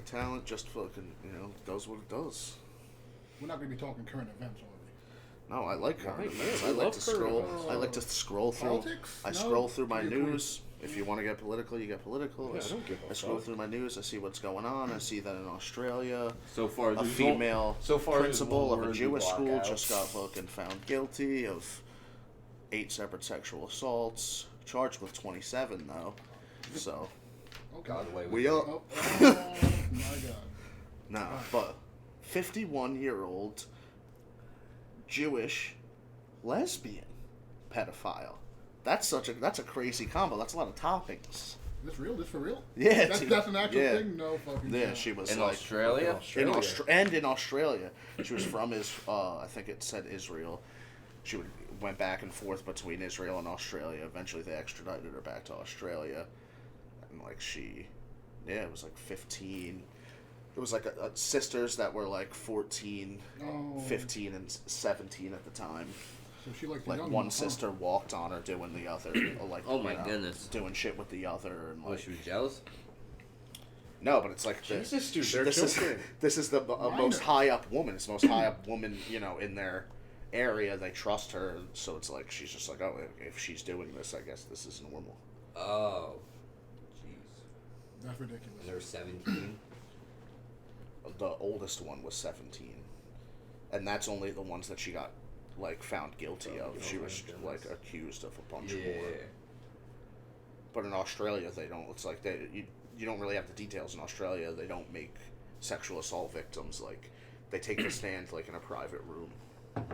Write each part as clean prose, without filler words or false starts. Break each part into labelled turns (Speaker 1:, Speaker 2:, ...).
Speaker 1: talent just fucking, does what it does.
Speaker 2: We're not going to be talking current events, are we?
Speaker 1: No, I like current events.
Speaker 3: Yeah,
Speaker 1: I like to scroll. I like to scroll through.
Speaker 2: Politics?
Speaker 1: I
Speaker 2: No?
Speaker 1: scroll through my
Speaker 2: Give me a
Speaker 1: news. If you want to get political, you get political.
Speaker 3: Yeah, I don't give a
Speaker 1: I scroll
Speaker 3: fuck.
Speaker 1: through my news. I see what's going on. I see that in Australia,
Speaker 4: So far,
Speaker 1: a female
Speaker 4: there's
Speaker 1: principal
Speaker 4: one
Speaker 1: of a
Speaker 4: word in
Speaker 1: Jewish school
Speaker 4: blackout.
Speaker 1: just got fucking found guilty of 8 separate sexual assaults. Charged with 27 though. So
Speaker 2: Okay.
Speaker 4: Got away with
Speaker 1: we
Speaker 4: it.
Speaker 1: up.
Speaker 2: Oh, my God.
Speaker 1: Nah, but 51-year-old Jewish lesbian pedophile. That's a crazy combo. That's a lot of toppings.
Speaker 2: This real? This for real?
Speaker 1: Yeah,
Speaker 2: That's,
Speaker 1: dude.
Speaker 2: that's an actual
Speaker 1: Yeah.
Speaker 2: thing? No fucking
Speaker 1: Yeah,
Speaker 2: shot.
Speaker 1: she was
Speaker 4: In
Speaker 1: like
Speaker 4: Australia?
Speaker 1: in Australia. She was from I think it said Israel. She went back and forth between Israel and Australia. Eventually, they extradited her back to Australia, and it was like 15. It was like sisters that were like 14,
Speaker 2: Oh.
Speaker 1: 15, and 17 at the time.
Speaker 2: So she like the
Speaker 1: Like
Speaker 2: young
Speaker 1: one
Speaker 2: huh?
Speaker 1: sister walked on her doing the other, like
Speaker 4: Oh my goodness.
Speaker 1: doing shit with the other, and
Speaker 4: Oh,
Speaker 1: like
Speaker 4: she was jealous?
Speaker 1: no, but it's like
Speaker 3: Jesus, dude, they're
Speaker 1: this is
Speaker 3: children.
Speaker 1: this is the most high up woman. It's the most high up woman, in their area. They trust her, so it's like she's just like, oh, if she's doing this, I guess this is normal.
Speaker 4: Oh. Jeez.
Speaker 2: That's ridiculous.
Speaker 4: And they're 17?
Speaker 1: The oldest one was 17, and that's only the ones that she got like found guilty of. She
Speaker 4: my
Speaker 1: was
Speaker 4: goodness.
Speaker 1: like accused of a bunch
Speaker 4: Yeah.
Speaker 1: more. But in Australia, they don't. It's like you don't really have the details in Australia. They don't make sexual assault victims like they take the stand like in a private room. Like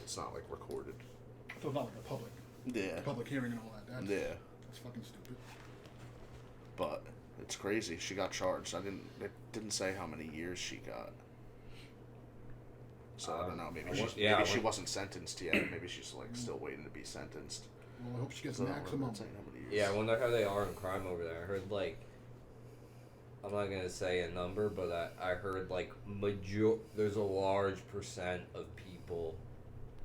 Speaker 1: it's not like recorded.
Speaker 2: So it's not like a public hearing and all that.
Speaker 1: Yeah.
Speaker 2: That's fucking stupid.
Speaker 1: But it's crazy. She got charged. It didn't say how many years she got. So I don't know. Maybe she wasn't sentenced yet. Maybe she's like still waiting to be sentenced.
Speaker 2: Well, I hope she gets
Speaker 1: So
Speaker 2: maximum.
Speaker 1: not saying how many years.
Speaker 4: Yeah, I wonder how they are in crime over there. I heard, like, I'm not going to say a number, but I heard, like, there's a large percent of people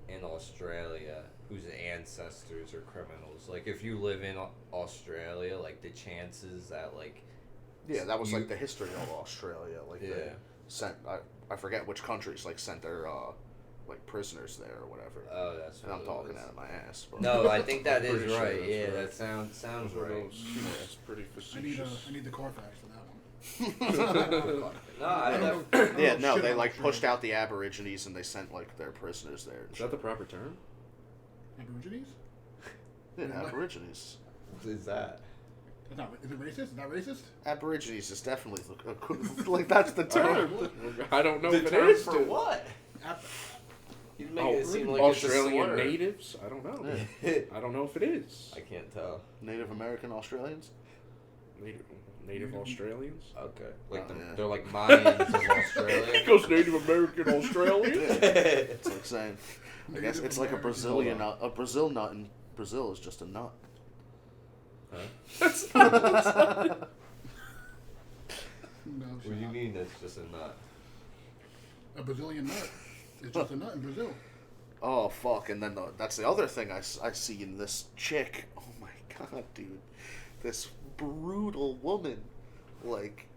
Speaker 4: in Australia whose ancestors are criminals. Like, if you live in Australia, like, the chances that, like...
Speaker 1: Yeah, that was like the history of Australia. Like
Speaker 4: Yeah.
Speaker 1: they sent, I forget which countries like sent their like prisoners there or whatever.
Speaker 4: Oh, that's
Speaker 1: And
Speaker 4: what
Speaker 1: I'm
Speaker 4: it
Speaker 1: talking
Speaker 4: was.
Speaker 1: out of my ass. But
Speaker 4: No, I think that is
Speaker 3: pretty sure
Speaker 4: right.
Speaker 3: that's
Speaker 4: Yeah,
Speaker 3: right.
Speaker 4: that sounds right.
Speaker 3: That's pretty
Speaker 2: I need
Speaker 3: facetious.
Speaker 2: I need the Carfax for that one.
Speaker 4: No, I
Speaker 2: don't
Speaker 4: don't
Speaker 2: know.
Speaker 1: yeah,
Speaker 2: Oh,
Speaker 1: no,
Speaker 2: shit,
Speaker 1: they
Speaker 2: I'm
Speaker 1: like
Speaker 2: sure.
Speaker 1: pushed out the Aborigines and they sent like their prisoners there. And
Speaker 3: Is that the proper term?
Speaker 2: Aborigines?
Speaker 1: shit. Yeah, Aborigines.
Speaker 4: What is that?
Speaker 2: Is it racist? Is that racist?
Speaker 1: Aborigines is definitely like that's the term.
Speaker 3: I don't know
Speaker 4: The
Speaker 3: if it
Speaker 4: term
Speaker 3: is.
Speaker 4: for
Speaker 3: dude.
Speaker 4: what?
Speaker 2: Ab-
Speaker 4: You make it seem like
Speaker 3: Australian
Speaker 4: it's a slur.
Speaker 3: natives? I don't know.
Speaker 1: Yeah.
Speaker 3: I don't know if it is.
Speaker 4: I can't tell.
Speaker 1: Native American Australians.
Speaker 3: Native Australians?
Speaker 4: Okay. Like
Speaker 1: Oh, yeah.
Speaker 4: they're like Mayans of Australia.
Speaker 3: Goes Native American Australian?
Speaker 1: It's like saying, I guess
Speaker 2: Native
Speaker 1: it's like a
Speaker 2: American.
Speaker 1: Brazilian nut. A Brazil nut in Brazil is just a nut.
Speaker 3: That's not.
Speaker 2: No,
Speaker 4: What do you mean that's just a nut?
Speaker 2: A Brazilian nut. It's just a nut in Brazil.
Speaker 1: Oh fuck! And then that's the other thing I see in this chick. Oh my god, dude, this brutal woman. Like,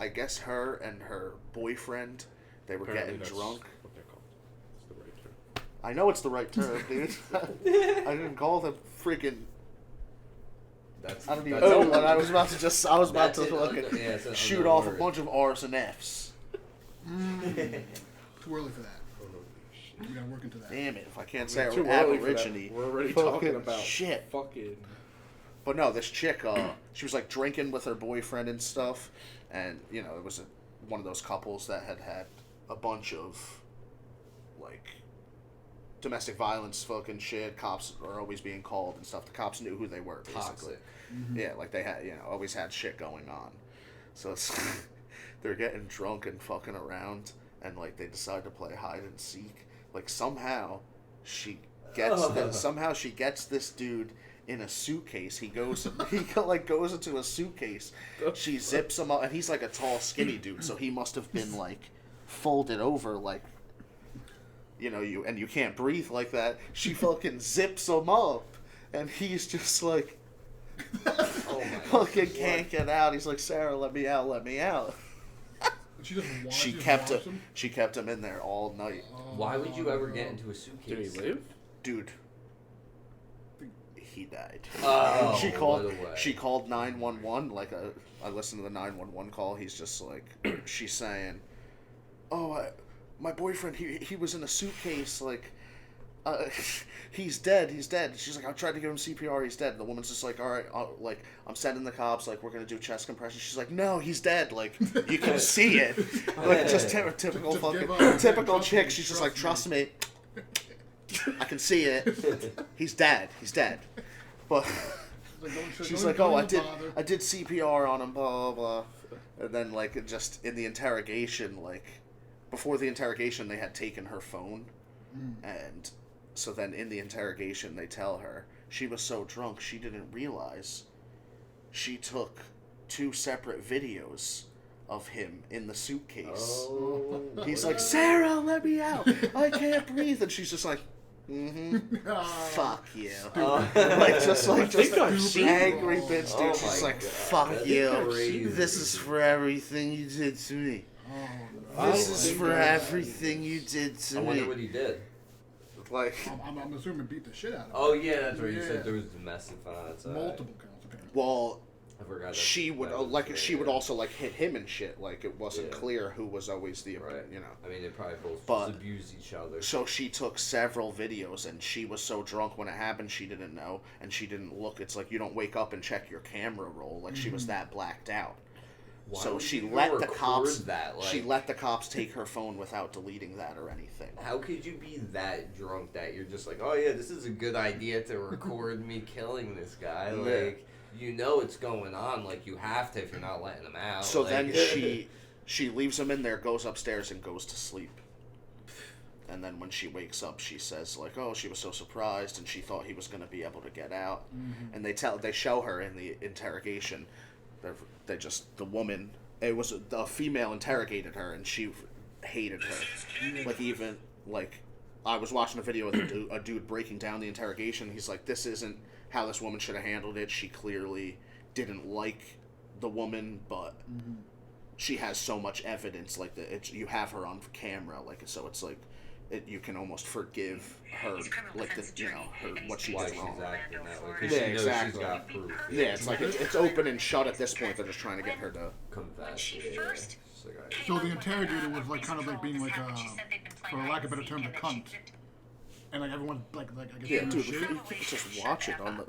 Speaker 1: I guess her and her boyfriend, they were
Speaker 3: Apparently
Speaker 1: getting
Speaker 3: that's
Speaker 1: drunk.
Speaker 3: what they're called. It's the right term.
Speaker 1: I know it's the right term, dude. I didn't call them freaking.
Speaker 4: That's
Speaker 1: I don't even
Speaker 4: that's
Speaker 1: know
Speaker 4: a-
Speaker 1: what I was about to just. I was about to
Speaker 4: That's an
Speaker 1: fucking
Speaker 4: under- yeah, it's an
Speaker 1: shoot
Speaker 4: under
Speaker 1: off a
Speaker 4: word.
Speaker 1: bunch of R's and F's.
Speaker 2: Too early for that. We gotta work into that.
Speaker 1: Damn it! If I can't say
Speaker 3: Too early for that.
Speaker 1: Aborigine,
Speaker 3: We're already
Speaker 1: fucking
Speaker 3: talking about
Speaker 1: shit.
Speaker 3: fucking.
Speaker 1: But no, this chick, she was like drinking with her boyfriend and stuff, and it was one of those couples that had a bunch of like domestic violence fucking shit. Cops are always being called and stuff. The cops knew who they were, basically.
Speaker 4: Toxic.
Speaker 1: Yeah, like they had, always had shit going on. So it's they're getting drunk and fucking around, and like they decide to play hide and seek. Like somehow she gets this dude in a suitcase. He goes into a suitcase. She zips him up, and he's like a tall, skinny dude, so he must have been like folded over, like you can't breathe like that. She fucking zips him up, and he's just like
Speaker 4: Oh my
Speaker 1: Fucking
Speaker 4: God.
Speaker 1: can't get out. He's like, Sarah, let me out, let me out.
Speaker 2: She doesn't want.
Speaker 1: She
Speaker 2: just
Speaker 1: kept
Speaker 2: wants
Speaker 1: him. She kept him in there all night,
Speaker 4: Why would you ever get into a suitcase?
Speaker 3: Did he live?
Speaker 1: dude. He died.
Speaker 4: Oh,
Speaker 1: she
Speaker 4: what
Speaker 1: called.
Speaker 4: a way.
Speaker 1: She called 911. I listened to the 911 call. He's just like, she's saying, "Oh, my boyfriend. He was in a suitcase. Like, he's dead. He's dead." She's like, "I tried to give him CPR. He's dead." And the woman's just like, "All right, like, I'm sending the cops. Like, we're gonna do chest compression." She's like, "No, he's dead. Like, you can see it. Like, just typical
Speaker 2: Just
Speaker 1: fucking
Speaker 2: give up.
Speaker 1: typical
Speaker 2: Trust
Speaker 1: chick."
Speaker 2: me,
Speaker 1: She's just
Speaker 2: trust
Speaker 1: like, "Trust me. I can see it. He's dead. He's dead." But she's like, "Oh, I did CPR on him, blah, blah, blah." And then, like, it just, in the interrogation, like, before the interrogation, they had taken her phone. And so then in the interrogation, they tell her she was so drunk, she didn't realize she took 2 separate videos of him in the suitcase.
Speaker 4: Oh.
Speaker 1: He's like, "Sarah, let me out. I can't breathe." And she's just like, fuck you. Like, just angry bitch, dude.
Speaker 4: Oh
Speaker 1: She's
Speaker 4: my
Speaker 1: like,
Speaker 4: God.
Speaker 1: "Fuck
Speaker 4: That's
Speaker 1: you.
Speaker 4: crazy.
Speaker 1: This is for everything you did to me.
Speaker 2: Oh,
Speaker 1: This is for everything you did
Speaker 4: I
Speaker 1: to
Speaker 4: wonder
Speaker 1: me."
Speaker 4: what he did.
Speaker 1: Like,
Speaker 2: I'm assuming beat the shit out of him.
Speaker 4: Oh yeah, that's right. You
Speaker 2: Yeah.
Speaker 4: said there was domestic violence.
Speaker 2: Multiple counts, apparently.
Speaker 1: well,
Speaker 4: I forgot. That,
Speaker 1: she would
Speaker 4: that was
Speaker 1: like
Speaker 4: right,
Speaker 1: she would
Speaker 4: yeah.
Speaker 1: also like hit him and shit. Like, it wasn't
Speaker 4: Yeah.
Speaker 1: clear who was always the
Speaker 4: Right.
Speaker 1: you know.
Speaker 4: I mean, they probably both
Speaker 1: But-
Speaker 4: abused each other.
Speaker 1: So she took several videos, and she was so drunk when it happened, she didn't know, and she didn't look. It's like you don't wake up and check your camera roll. Like, she was that blacked out.
Speaker 4: Why
Speaker 1: So
Speaker 4: would
Speaker 1: she
Speaker 4: you
Speaker 1: let the
Speaker 4: record
Speaker 1: cops.
Speaker 4: That?
Speaker 1: She
Speaker 4: Like,
Speaker 1: let the cops take her phone without deleting that or anything.
Speaker 4: How could you be that drunk that you're just like, oh yeah, this is a good idea to record me killing this guy?
Speaker 1: Yeah.
Speaker 4: Like, you know it's going on. Like, you have to if you're not letting him out.
Speaker 1: So
Speaker 4: like,
Speaker 1: then she leaves him in there, goes upstairs, and goes to sleep. And then when she wakes up, she says like, "Oh, she was so surprised, and she thought he was going to be able to get out." And they show her in the interrogation. The woman. It was a female interrogated her, and she hated her. Like, even like, I was watching a video with a dude breaking down the interrogation. He's like, "This isn't how this woman should have handled it. She clearly didn't like the woman, but she has so much evidence. Like, you have her on camera. Like, so it's like, you can almost forgive her, like, what she
Speaker 4: why
Speaker 1: did
Speaker 4: she's
Speaker 1: wrong."
Speaker 4: acting that way. 'Cause
Speaker 1: Yeah,
Speaker 4: she knows
Speaker 1: exactly.
Speaker 4: she's got proof.
Speaker 1: Yeah, it's like it's open and shut at this point. They're just trying to get her to.
Speaker 4: Confess. Yeah. It's like, all right.
Speaker 2: So the interrogator was like kind of like being like for lack of better terms, a cunt. And like everyone's like I guess
Speaker 1: Yeah,
Speaker 2: doing
Speaker 1: dude,
Speaker 2: shit.
Speaker 1: you can't just watch it on the.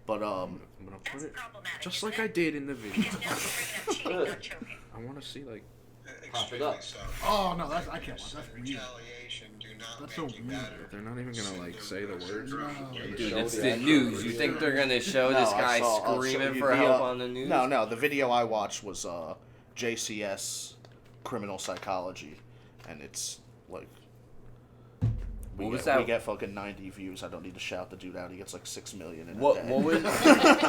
Speaker 1: But
Speaker 3: I'm gonna put it just like I did in the video. I want to see like.
Speaker 4: Pop it up.
Speaker 2: Oh no, I can't watch. That's weird. That's so weird.
Speaker 3: They're not even gonna like say the words.
Speaker 2: No.
Speaker 4: Dude,
Speaker 3: Show
Speaker 4: it's
Speaker 3: the
Speaker 4: the
Speaker 3: actual
Speaker 4: news. You
Speaker 3: video.
Speaker 4: think they're gonna show
Speaker 1: No,
Speaker 4: this
Speaker 1: I
Speaker 4: guy
Speaker 1: saw- I'll show
Speaker 4: screaming
Speaker 1: you
Speaker 4: for
Speaker 1: the,
Speaker 4: help on the news?
Speaker 1: No, the video I watched was JCS criminal psychology, and it's like. We
Speaker 4: What was
Speaker 1: get,
Speaker 4: that?
Speaker 1: We get fucking 90 views. I don't need to shout the dude out. He gets like 6 million in a
Speaker 4: What
Speaker 1: day.
Speaker 4: was?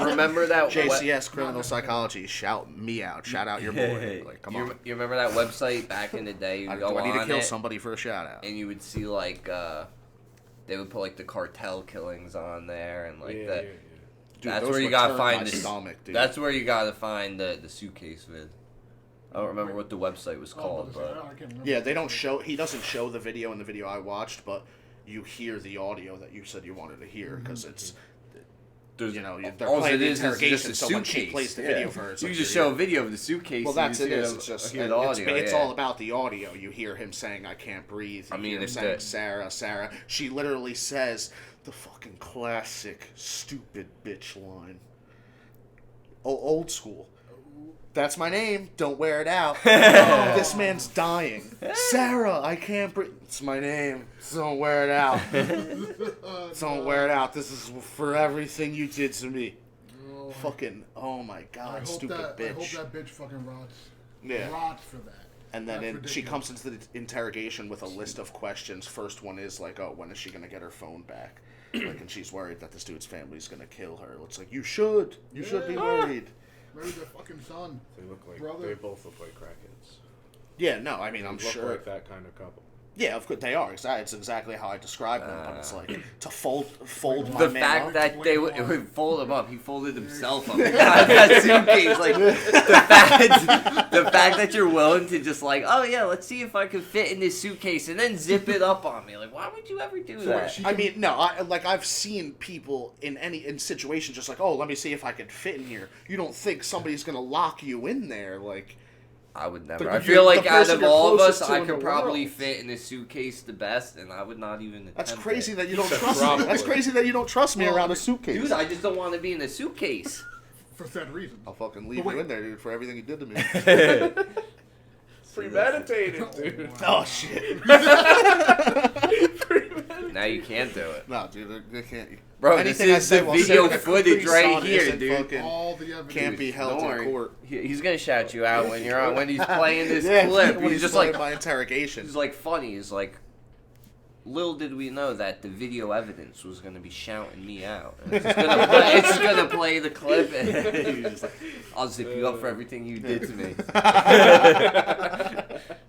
Speaker 4: Remember that?
Speaker 1: JCS criminal psychology. Shout me out. Shout out your boy. Like, come on.
Speaker 4: You remember that website back in the day? You'd go
Speaker 1: Do I need to
Speaker 4: on
Speaker 1: kill
Speaker 4: it,
Speaker 1: somebody for a shout out?
Speaker 4: and you would see like they would put like the cartel killings on there, and like
Speaker 3: Yeah,
Speaker 4: that.
Speaker 3: yeah,
Speaker 1: Dude,
Speaker 4: That's
Speaker 1: those
Speaker 4: where you
Speaker 1: would
Speaker 4: gotta
Speaker 1: turn
Speaker 4: find
Speaker 1: my
Speaker 4: the
Speaker 1: stomach, dude.
Speaker 4: That's where you gotta find the suitcase vid. I don't remember what the website was called,
Speaker 2: I
Speaker 4: but
Speaker 2: can't remember.
Speaker 1: Yeah, they don't show. He doesn't show the video in the video I watched, but you hear the audio that you said you wanted to hear because it's.
Speaker 4: there's,
Speaker 1: You know, they're
Speaker 4: all
Speaker 1: playing
Speaker 4: it
Speaker 1: the
Speaker 4: is
Speaker 1: interrogation,
Speaker 4: just a
Speaker 1: so when she
Speaker 4: suitcase.
Speaker 1: plays the video for her, it's
Speaker 4: you
Speaker 1: like
Speaker 4: just
Speaker 1: you're
Speaker 4: show a
Speaker 1: hearing-
Speaker 4: video of the suitcase.
Speaker 1: Well, that's
Speaker 4: and
Speaker 1: it.
Speaker 4: you
Speaker 1: Is
Speaker 4: see
Speaker 1: it's just
Speaker 4: hear the audio.
Speaker 1: it's
Speaker 4: yeah.
Speaker 1: all about the audio. You hear him saying, "I can't breathe." You
Speaker 4: I mean,
Speaker 1: hear him
Speaker 4: if
Speaker 1: saying,
Speaker 4: the-
Speaker 1: "Sarah, Sarah." She literally says the fucking classic stupid bitch line. Oh, old school. That's my name. Don't wear it out. This man's dying. Sarah, I can't breathe. It's my name. Don't wear it out. Don't wear it out. This is for everything you did to me.
Speaker 2: Oh,
Speaker 1: Fucking, oh my
Speaker 2: I
Speaker 1: god,
Speaker 2: hope
Speaker 1: stupid
Speaker 2: that,
Speaker 1: bitch.
Speaker 2: I hope that bitch fucking rots.
Speaker 1: Yeah.
Speaker 2: Rots for that.
Speaker 1: And then
Speaker 2: That's
Speaker 1: she
Speaker 2: ridiculous.
Speaker 1: comes into the interrogation with a list of questions. First one is like, "Oh, when is she gonna get her phone back?" Like, and she's worried that this dude's family's gonna kill her. It's like, you should be
Speaker 2: Yeah.
Speaker 1: worried.
Speaker 2: Married their fucking son.
Speaker 3: They look like
Speaker 2: Brother.
Speaker 3: they both look like crackheads.
Speaker 1: Yeah, no, I mean,
Speaker 3: They
Speaker 1: I'm
Speaker 3: look
Speaker 1: sure.
Speaker 3: like that kind of couple.
Speaker 1: Yeah, of course they are. It's exactly how I described them. But it's like to fold my
Speaker 4: the
Speaker 1: man
Speaker 4: fact
Speaker 1: up.
Speaker 4: that they would fold him up, he folded himself up. That suitcase, like the fact that you're willing to just like, oh yeah, let's see if I can fit in this suitcase, and then zip it up on me. Like, why would you ever do that?
Speaker 1: I mean, no, I've seen people in situations just like, oh, let me see if I can fit in here. You don't think somebody's gonna lock you in there, like.
Speaker 4: I would never. I feel like out of all of us, I could probably
Speaker 1: world.
Speaker 4: fit in a suitcase the best, and I would not even.
Speaker 1: That's crazy that you don't trust me. That's crazy that you don't trust me around a suitcase.
Speaker 4: Dude, I just don't want to be in a suitcase.
Speaker 2: For that reason.
Speaker 1: I'll fucking leave you in there, dude, for everything you did to me.
Speaker 3: Premeditated, dude.
Speaker 1: Oh shit.
Speaker 4: Now you can't do it.
Speaker 1: No, dude, they can't.
Speaker 4: Bro, this is the video footage right here, dude.
Speaker 2: All the evidence
Speaker 1: Can't be held in court.
Speaker 4: He's gonna shout you out when you're on when he's playing this clip.
Speaker 1: When
Speaker 4: He's just
Speaker 1: playing
Speaker 4: like
Speaker 1: my interrogation.
Speaker 4: He's like funny. He's like, little did we know that the video evidence was gonna be shouting me out. And it's just gonna play the clip, and he's just like, I'll zip you up for everything you did to me.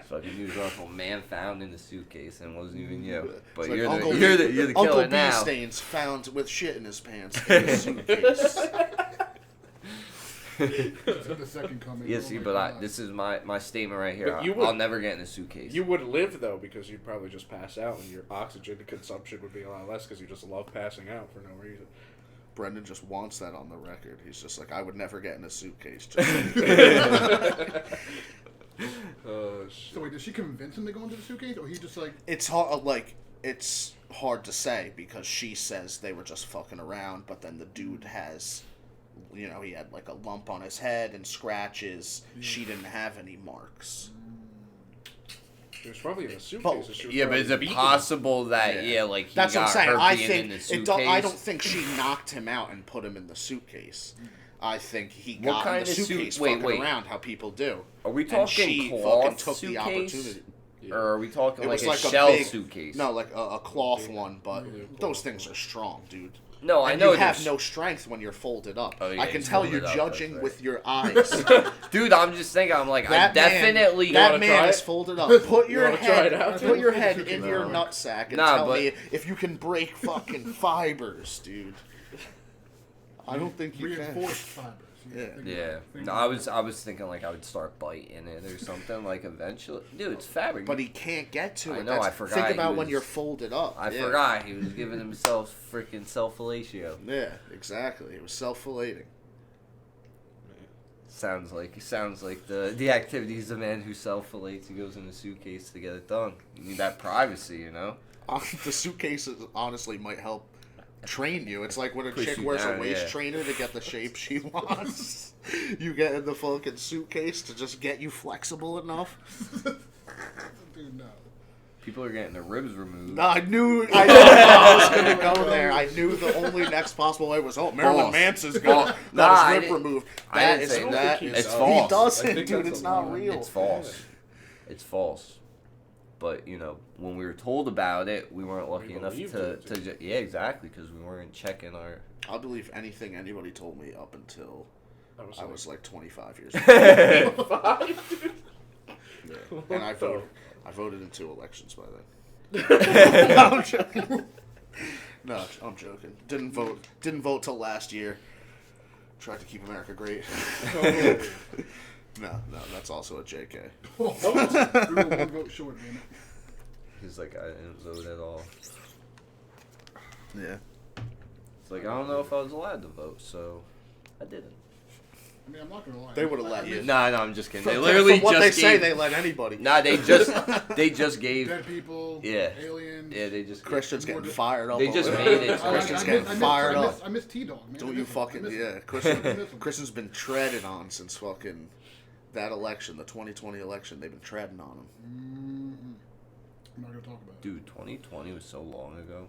Speaker 4: Fucking news article, man found in the suitcase and it wasn't even you. But
Speaker 1: like
Speaker 4: you're
Speaker 1: Uncle
Speaker 4: the killer
Speaker 1: Uncle
Speaker 4: now.
Speaker 1: Bee stains found with shit in his pants in a suitcase.
Speaker 2: The second coming.
Speaker 4: Yeah, see, but this is my statement right here.
Speaker 3: But
Speaker 4: I'll never get in a suitcase.
Speaker 3: You would live, though, because you'd probably just pass out, and your oxygen consumption would be a lot less because you just love passing out for no reason.
Speaker 1: Brendan just wants that on the record. He's just like, I would never get in a suitcase.
Speaker 3: Oh, shit.
Speaker 2: So wait, did she convince him to go into the suitcase, or he just like?
Speaker 1: It's hard to say because she says they were just fucking around, but then the dude has, he had like a lump on his head and scratches. She didn't have any marks.
Speaker 3: It was probably in a suitcase.
Speaker 4: But is it possible that like he
Speaker 1: That's
Speaker 4: got
Speaker 1: what I'm saying.
Speaker 4: her
Speaker 1: I
Speaker 4: being
Speaker 1: think
Speaker 4: in the suitcase?
Speaker 1: I don't think she knocked him out and put him in the suitcase. I think he got in the suitcase fucking around how people do.
Speaker 4: Are we talking cloth suitcase? Or are we talking like a shell suitcase?
Speaker 1: No, like a cloth one, but those things are strong, dude.
Speaker 4: No, I
Speaker 1: and
Speaker 4: know
Speaker 1: you have no strength when you're folded up.
Speaker 4: Oh, yeah,
Speaker 1: I can tell you're judging with your eyes.
Speaker 4: Dude, I'm just thinking. I'm like, I definitely.
Speaker 1: That man is folded up. Put your head in your nutsack and tell me if you can break fucking fibers, dude. I don't think you can.
Speaker 2: Reinforced fibers.
Speaker 4: Yeah. No, I was thinking like I would start biting it or something like eventually. Dude, it's fabric.
Speaker 1: But he can't get to it.
Speaker 4: I know. I forgot.
Speaker 1: Think about when you're folded up.
Speaker 4: I forgot he was giving himself freaking self-fellatio.
Speaker 1: Yeah, exactly. It was self-fellating.
Speaker 4: Sounds like the activities of a man who self-fellates. He goes in a suitcase to get it done. You need that privacy, you know.
Speaker 1: The suitcases honestly might help train you. It's like when a
Speaker 4: Push
Speaker 1: chick
Speaker 4: you
Speaker 1: wears
Speaker 4: down,
Speaker 1: a waist trainer to get the shape she wants. You get in the fucking suitcase to just get you flexible enough.
Speaker 2: Dude, no.
Speaker 4: People are getting their ribs removed.
Speaker 1: No, I knew I was gonna go there. I knew the only next possible way was Marilyn Manson's got his rib removed. It's false. He doesn't, dude. It's not real.
Speaker 4: It's false. It's false. But, when we were told about it, we weren't lucky enough to yeah, exactly, because we weren't checking our...
Speaker 1: I'll believe anything anybody told me up until I was like 25 years old.
Speaker 3: 25, dude?
Speaker 1: Yeah. And I voted in 2 elections by then. No, I'm joking. No, I'm joking. Didn't vote till last year. Tried to keep America great. No, that's also a JK.
Speaker 2: We were 1 vote short, man.
Speaker 4: He's like, I didn't vote at all.
Speaker 1: Yeah.
Speaker 4: It's like, I don't know if I was allowed to vote, so I didn't.
Speaker 2: I mean, I'm not gonna lie.
Speaker 1: They would have let you.
Speaker 4: No, I'm just kidding. They literally
Speaker 1: from what
Speaker 4: just
Speaker 1: they
Speaker 4: gave...
Speaker 1: say, they let anybody.
Speaker 4: Nah, they just gave...
Speaker 2: Dead people,
Speaker 4: aliens. Yeah, they just...
Speaker 1: Christian's getting fired up.
Speaker 4: They just made it.
Speaker 1: Christian's getting fired up.
Speaker 2: I miss T-Dog, man.
Speaker 1: Don't you fucking... Yeah, Christian's been treaded on since fucking that election, the 2020 election. They've been treading on him.
Speaker 2: I'm not gonna talk about it.
Speaker 4: Dude, 2020 was so long ago.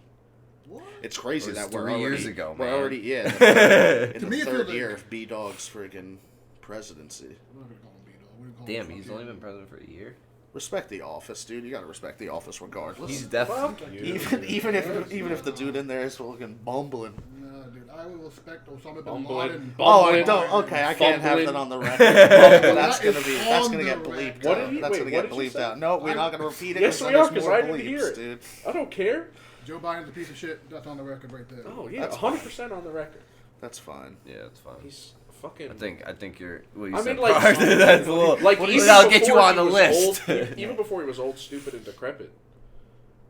Speaker 2: What?
Speaker 1: It's crazy that we're
Speaker 4: 3
Speaker 1: already...
Speaker 4: years ago, man.
Speaker 1: We're already, in the third year of B-Dog's friggin' presidency.
Speaker 2: I'm not gonna call him B-Dog.
Speaker 4: Damn, he's only been president for a year?
Speaker 1: Respect the office, dude. You gotta respect the office regardless.
Speaker 4: He's definitely...
Speaker 1: Even if the dude in there is fucking bumbling.
Speaker 2: No, dude. I would respect Osama bin
Speaker 3: Bumbling.
Speaker 2: Laden.
Speaker 1: Oh,
Speaker 3: Bumbling.
Speaker 1: okay, I can't have that on the record. That's gonna get bleeped
Speaker 3: What
Speaker 1: out.
Speaker 3: did he-
Speaker 1: That's
Speaker 3: wait,
Speaker 1: gonna
Speaker 3: what
Speaker 1: get
Speaker 3: did you
Speaker 1: bleeped
Speaker 3: say?
Speaker 1: out. No, we're not gonna repeat it.
Speaker 3: Yes, we
Speaker 1: then
Speaker 3: are,
Speaker 1: there's
Speaker 3: because
Speaker 1: more
Speaker 3: I didn't
Speaker 1: bleeps,
Speaker 3: hear it.
Speaker 1: dude.
Speaker 3: I don't care.
Speaker 2: Joe Biden's a piece of shit. That's on the record right there.
Speaker 3: Oh yeah,
Speaker 1: That's
Speaker 3: 100% on the record.
Speaker 1: That's fine.
Speaker 4: Yeah, it's fine.
Speaker 3: He's fucking.
Speaker 4: I think you're. Well, you
Speaker 3: I
Speaker 4: said
Speaker 3: mean, like,
Speaker 4: prior to that, well,
Speaker 3: like
Speaker 4: well,
Speaker 3: even
Speaker 4: I'll get you
Speaker 3: before
Speaker 4: on
Speaker 3: he
Speaker 4: the
Speaker 3: was
Speaker 4: list.
Speaker 3: Old, even before he was old, stupid, and decrepit,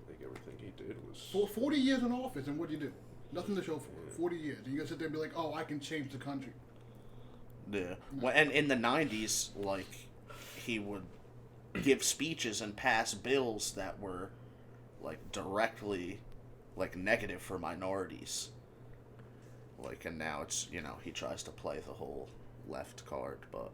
Speaker 3: I think everything he did was.
Speaker 2: For 40 years in office, and what'd you do? Nothing to show for it. 40 years. And you gotta sit there and be like, oh, I can change the country.
Speaker 1: Yeah. Well, and in the 90s, like, he would give speeches and pass bills that were, like, directly, like, negative for minorities. Like, and now it's, he tries to play the whole left card, but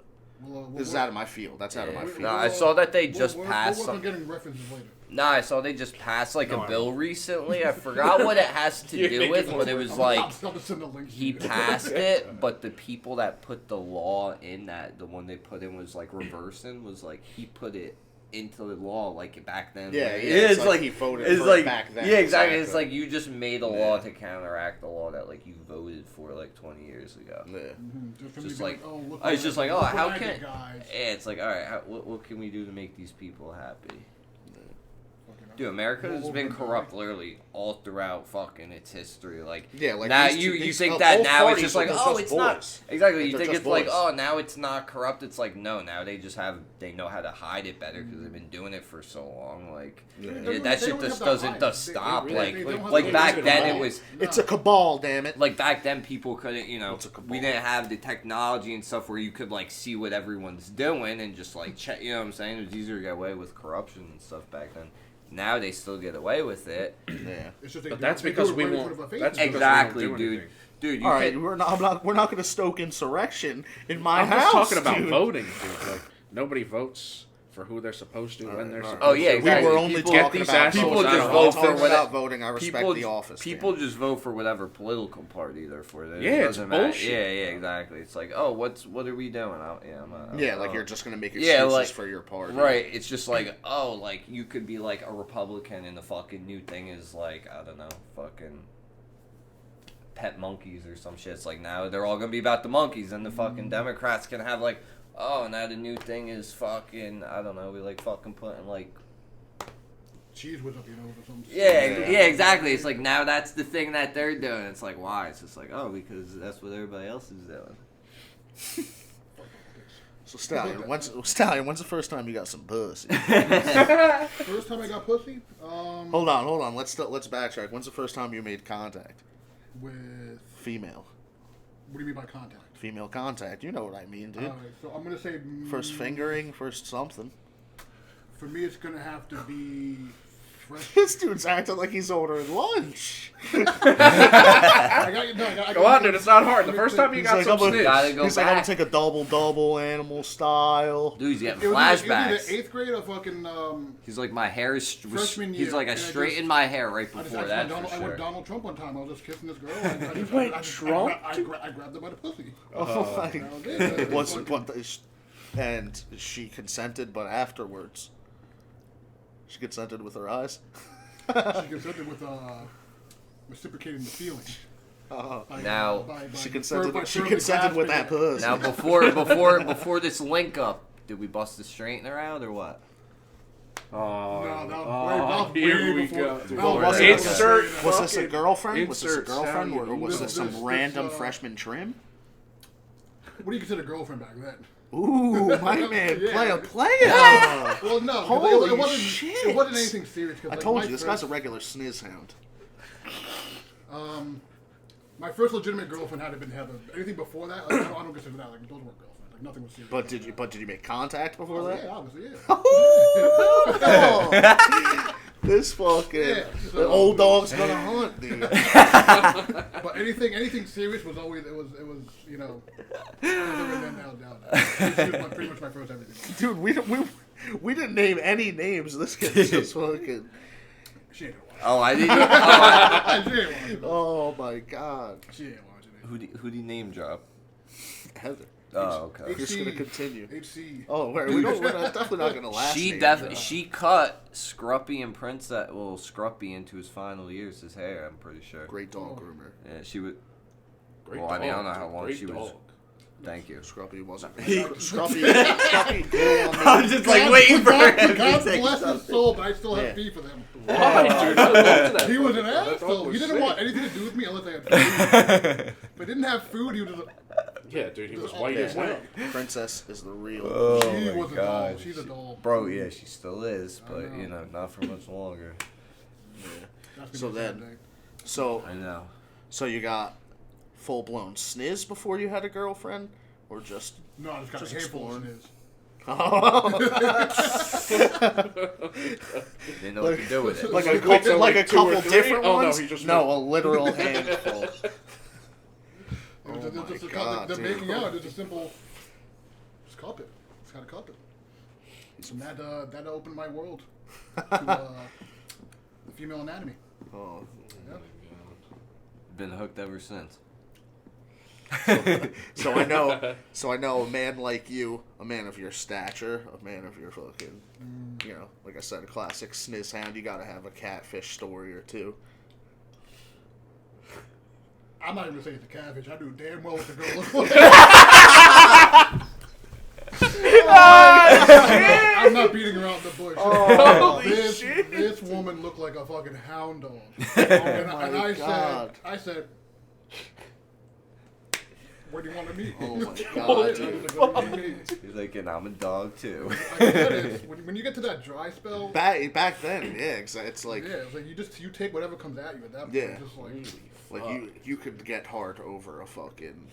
Speaker 1: this is out of my field. That's out of my field.
Speaker 4: No, I saw that they just passed
Speaker 2: We'll
Speaker 4: some.
Speaker 2: work on getting references later.
Speaker 4: No, I saw they just passed like
Speaker 3: No,
Speaker 4: a
Speaker 3: I
Speaker 4: bill recently. I forgot what it has to
Speaker 3: You're
Speaker 4: do
Speaker 3: making
Speaker 4: with,
Speaker 3: it
Speaker 4: but it
Speaker 3: look
Speaker 4: was
Speaker 2: I'll
Speaker 4: like
Speaker 2: just send the link to
Speaker 4: he
Speaker 2: you.
Speaker 4: passed it, but the people that put the law in that, the one they put in was like reversing, was like he put it into the law like back then.
Speaker 1: Yeah,
Speaker 4: like,
Speaker 1: yeah,
Speaker 4: it's
Speaker 1: it's like he voted
Speaker 4: it's
Speaker 1: for
Speaker 4: like,
Speaker 1: it back then.
Speaker 4: Yeah, exactly. It's
Speaker 1: Exactly.
Speaker 4: like you just made a law to counteract the law that like you voted for like 20 years ago.
Speaker 1: Yeah.
Speaker 2: For me
Speaker 4: Just
Speaker 2: to be
Speaker 4: like,
Speaker 2: oh, look
Speaker 4: I was
Speaker 2: what
Speaker 4: just
Speaker 2: I-
Speaker 4: like, oh,
Speaker 2: look
Speaker 4: how
Speaker 2: what I
Speaker 4: can?
Speaker 2: did, guys.
Speaker 4: Yeah, it's like, all right, what can we do to make these people happy?
Speaker 2: Fucking
Speaker 4: Dude, America has
Speaker 2: Well,
Speaker 4: been
Speaker 2: well,
Speaker 4: corrupt literally all throughout fucking its history. Like,
Speaker 1: Yeah, like
Speaker 4: now
Speaker 1: these two-
Speaker 4: you
Speaker 1: these-
Speaker 4: think
Speaker 1: both
Speaker 4: that now it's
Speaker 1: parties
Speaker 4: just
Speaker 1: are
Speaker 4: like,
Speaker 1: just
Speaker 4: oh, it's not
Speaker 1: boys.
Speaker 4: exactly. You
Speaker 1: They're
Speaker 4: think
Speaker 1: just
Speaker 4: it's like,
Speaker 1: boys.
Speaker 4: oh, now it's not corrupt. It's like, no, now they just they know how to hide it better because they've been doing it for so long. Like,
Speaker 1: Yeah.
Speaker 4: yeah, that shit just doesn't stop.
Speaker 2: They
Speaker 4: Like,
Speaker 2: don't have
Speaker 4: like
Speaker 2: to
Speaker 4: back
Speaker 2: hide
Speaker 4: then
Speaker 2: it.
Speaker 4: it was.
Speaker 1: It's a cabal, damn it.
Speaker 4: Like back then, people couldn't,
Speaker 1: What's a cabal?
Speaker 4: we didn't have the technology and stuff where you could like see what everyone's doing and just like check. You know what I'm saying? It was easier to get away with corruption and stuff back then. Now they still get away with it.
Speaker 1: Yeah.
Speaker 2: It's just they
Speaker 3: But
Speaker 2: do-
Speaker 3: that's
Speaker 2: they do
Speaker 3: because
Speaker 2: it
Speaker 3: we
Speaker 2: right in
Speaker 3: won't.
Speaker 2: front of our
Speaker 3: That's
Speaker 2: faces.
Speaker 3: because
Speaker 4: Exactly,
Speaker 3: we don't do
Speaker 4: dude.
Speaker 3: anything.
Speaker 4: Dude, you
Speaker 1: All right,
Speaker 4: could.
Speaker 1: we're not going to stoke insurrection in my
Speaker 3: I'm
Speaker 1: house.
Speaker 3: just talking about
Speaker 1: dude.
Speaker 3: voting, dude. Like nobody votes for who they're supposed to when they're
Speaker 1: All right.
Speaker 3: supposed
Speaker 4: Oh, yeah,
Speaker 3: to.
Speaker 4: exactly.
Speaker 1: We were only
Speaker 4: People-
Speaker 3: Get
Speaker 1: talking
Speaker 3: these
Speaker 1: about
Speaker 3: assholes
Speaker 4: people
Speaker 3: out
Speaker 4: just
Speaker 3: of
Speaker 4: vote
Speaker 3: office.
Speaker 4: for
Speaker 1: talking
Speaker 4: whatever-
Speaker 1: about voting. I respect the office.
Speaker 4: People
Speaker 1: damn it.
Speaker 4: just vote for whatever political party they're for. It
Speaker 3: Yeah, it's
Speaker 4: doesn't matter.
Speaker 3: bullshit.
Speaker 4: Yeah, exactly. It's like, oh, what are we doing?
Speaker 1: Yeah, like
Speaker 4: oh.
Speaker 1: you're just gonna make
Speaker 4: Yeah,
Speaker 1: excuses
Speaker 4: like-
Speaker 1: for your party.
Speaker 4: Right, it's just like, oh, like, you could be, like, a Republican and the fucking new thing is, like, I don't know, fucking pet monkeys or some shit. It's like, now they're all gonna be about the monkeys, and the fucking Democrats can have, like, oh, now the new thing is fucking, I don't know, we, like, fucking putting, like,
Speaker 2: Cheese whiz up your nose or something.
Speaker 4: yeah, exactly. It's like, now that's the thing that they're doing. It's like, why? It's just like, oh, because that's what everybody else is doing.
Speaker 1: So Stallion, when's the first time you got some pussy?
Speaker 2: First time I got pussy,
Speaker 1: Hold on. Let's backtrack. When's the first time you made contact?
Speaker 2: with
Speaker 1: Female
Speaker 2: what do you mean by contact?
Speaker 1: female contact. You know what I mean, dude.
Speaker 2: Alright, so I'm gonna say
Speaker 1: First fingering, first something.
Speaker 2: For me, it's gonna have to be fresh.
Speaker 1: This dude's acting like he's ordering lunch.
Speaker 2: I got
Speaker 3: Go on, dude. It's not hard. The first time you
Speaker 1: He's
Speaker 3: got
Speaker 1: like,
Speaker 3: some
Speaker 1: I'm gonna-
Speaker 3: snitch.
Speaker 4: Gotta go
Speaker 1: He's like, I'm gonna
Speaker 4: back.
Speaker 1: take a double animal style.
Speaker 4: Dude, he's getting
Speaker 2: It was either
Speaker 4: flashbacks.
Speaker 2: 8th grade or fucking.
Speaker 4: He's like, my hair is.
Speaker 2: Freshman
Speaker 4: He's
Speaker 2: year,
Speaker 4: like, I
Speaker 2: and I
Speaker 4: straightened
Speaker 2: just-
Speaker 4: my hair right
Speaker 2: I just
Speaker 4: before
Speaker 2: I
Speaker 4: that.
Speaker 2: Donald,
Speaker 4: For
Speaker 2: I
Speaker 4: sure.
Speaker 2: went Donald Trump one time. I was just kissing this girl.
Speaker 3: Trump?
Speaker 2: I grabbed her by the pussy.
Speaker 1: Oh my
Speaker 2: That was it.
Speaker 1: What's what? And she consented, but afterwards, she consented with her eyes.
Speaker 2: She consented with reciprocating the feeling. By-
Speaker 4: Now-
Speaker 2: by
Speaker 1: She
Speaker 2: by
Speaker 1: consented. She
Speaker 2: firmly
Speaker 1: consented with that
Speaker 2: grasping it.
Speaker 1: pussy.
Speaker 4: Now, before this link up, did we bust the straightener out or what?
Speaker 3: Oh,
Speaker 2: No, that
Speaker 3: oh,
Speaker 2: was way
Speaker 3: here we
Speaker 2: before.
Speaker 3: go.
Speaker 2: That
Speaker 3: dude.
Speaker 2: was
Speaker 1: was
Speaker 2: way
Speaker 1: it-
Speaker 2: before.
Speaker 3: Insert.
Speaker 1: Was this a
Speaker 3: fucking-
Speaker 1: girlfriend? Was this a
Speaker 3: insert
Speaker 1: girlfriend, or
Speaker 3: sound.
Speaker 1: was this some
Speaker 2: This,
Speaker 1: random freshman trim?
Speaker 2: What do you consider girlfriend back then?
Speaker 1: Ooh, my man,
Speaker 2: Yeah.
Speaker 1: player.
Speaker 2: Well, no, 'cause
Speaker 1: Holy
Speaker 2: it wasn't.
Speaker 1: shit.
Speaker 2: It wasn't anything serious. 'Cause,
Speaker 1: I
Speaker 2: like,
Speaker 1: told
Speaker 2: my
Speaker 1: you, this
Speaker 2: first-
Speaker 1: guy's a regular sniz hound.
Speaker 2: My first legitimate girlfriend had to been Heather. Anything before that, like, I don't consider that. Like those weren't girlfriends. Like nothing was serious.
Speaker 1: But did you make contact before
Speaker 2: Oh,
Speaker 1: that?
Speaker 2: yeah, obviously, yeah.
Speaker 1: Oh, this fucking
Speaker 2: Yeah,
Speaker 1: the
Speaker 2: so-
Speaker 1: old dog's gonna hunt, dude.
Speaker 2: But anything serious was always it was you know. She was pretty much my first everything.
Speaker 1: Dude, we didn't name any names. This kid's just fucking.
Speaker 2: She ain't gonna watch.
Speaker 4: Oh, I didn't.
Speaker 2: She ain't watching it.
Speaker 1: Oh my god,
Speaker 2: She ain't watching it.
Speaker 4: Who do you name drop?
Speaker 1: Heather.
Speaker 4: Oh, okay.
Speaker 1: We're just gonna continue.
Speaker 2: HC.
Speaker 1: Oh, we're definitely not gonna last.
Speaker 4: She
Speaker 1: name
Speaker 4: definitely
Speaker 1: drop.
Speaker 4: she cut Scruppy and Scruppy into his final years, his hair. I'm pretty sure.
Speaker 1: Great dog groomer.
Speaker 4: Yeah, she would.
Speaker 3: Great
Speaker 5: Well, I mean, I don't know
Speaker 3: dog,
Speaker 5: how long
Speaker 3: great
Speaker 5: she was.
Speaker 3: dog.
Speaker 5: Thank you.
Speaker 1: Scruffy wasn't.
Speaker 5: He-
Speaker 1: Scruffy grew on
Speaker 5: I was
Speaker 1: me.
Speaker 5: just like waiting for him to
Speaker 2: God
Speaker 5: say
Speaker 2: bless his
Speaker 5: something.
Speaker 2: soul, but I still have
Speaker 1: Yeah.
Speaker 2: beef with him.
Speaker 3: Why, dude? I loved that
Speaker 2: He was an
Speaker 3: fucking dog. That dog
Speaker 2: asshole.
Speaker 3: was
Speaker 2: He didn't
Speaker 3: sick.
Speaker 2: want anything to do with me unless I had food. If I didn't have food, he was just.
Speaker 3: Yeah, dude, he was
Speaker 2: just
Speaker 3: white as
Speaker 2: all
Speaker 3: hell.
Speaker 1: Princess is the real.
Speaker 5: Oh
Speaker 2: She
Speaker 5: my
Speaker 2: was a doll.
Speaker 5: God.
Speaker 2: She's a doll.
Speaker 5: Bro, yeah, she still is,
Speaker 2: I
Speaker 5: but
Speaker 2: know.
Speaker 5: you know, not for much longer.
Speaker 2: That's
Speaker 1: So
Speaker 2: gonna be a sad
Speaker 1: then-
Speaker 2: day.
Speaker 1: So
Speaker 5: I know.
Speaker 1: so you got full blown sniz before you had a girlfriend, or just?
Speaker 2: No, I just got
Speaker 1: Just
Speaker 2: a handful of
Speaker 1: exploring.
Speaker 2: sniz.
Speaker 5: Didn't know what to do with it.
Speaker 1: Like a
Speaker 3: Wait,
Speaker 1: couple,
Speaker 3: so
Speaker 1: like
Speaker 3: like
Speaker 1: a
Speaker 3: 2 or
Speaker 1: couple
Speaker 3: 3?
Speaker 1: different
Speaker 3: Oh, no,
Speaker 1: ones.
Speaker 3: he just
Speaker 1: No,
Speaker 3: knew.
Speaker 1: a literal handful.
Speaker 2: It was
Speaker 1: Oh
Speaker 2: just
Speaker 1: my
Speaker 2: a
Speaker 1: God,
Speaker 2: they're
Speaker 1: dude.
Speaker 2: making out. It's a simple. Just cup it. Just gotta cup it. And that opened my world to the female anatomy.
Speaker 1: Oh,
Speaker 2: Yeah.
Speaker 5: Been hooked ever since.
Speaker 1: so I know. So I know a man like you, a man of your stature, a man of your fucking, you know, like I said, a classic sniz hound. You gotta have a catfish story or two.
Speaker 2: I'm not even gonna say it's a catfish. I knew damn well what the girl looked like. I'm not beating around the bush.
Speaker 1: Holy
Speaker 2: This woman looked like a fucking hound dog. And
Speaker 1: my God.
Speaker 2: I said, where do you want to meet?
Speaker 1: Oh my
Speaker 2: Where
Speaker 1: God,
Speaker 2: do you
Speaker 1: dude.
Speaker 2: want to meet?
Speaker 5: He's like, and I'm a dog too.
Speaker 2: I said it's, when you get to that dry spell,
Speaker 1: Back then, yeah, it's like
Speaker 2: yeah, it's like you take whatever comes at you at that point.
Speaker 1: Yeah.
Speaker 2: Just like,
Speaker 1: you could get hard over a fucking.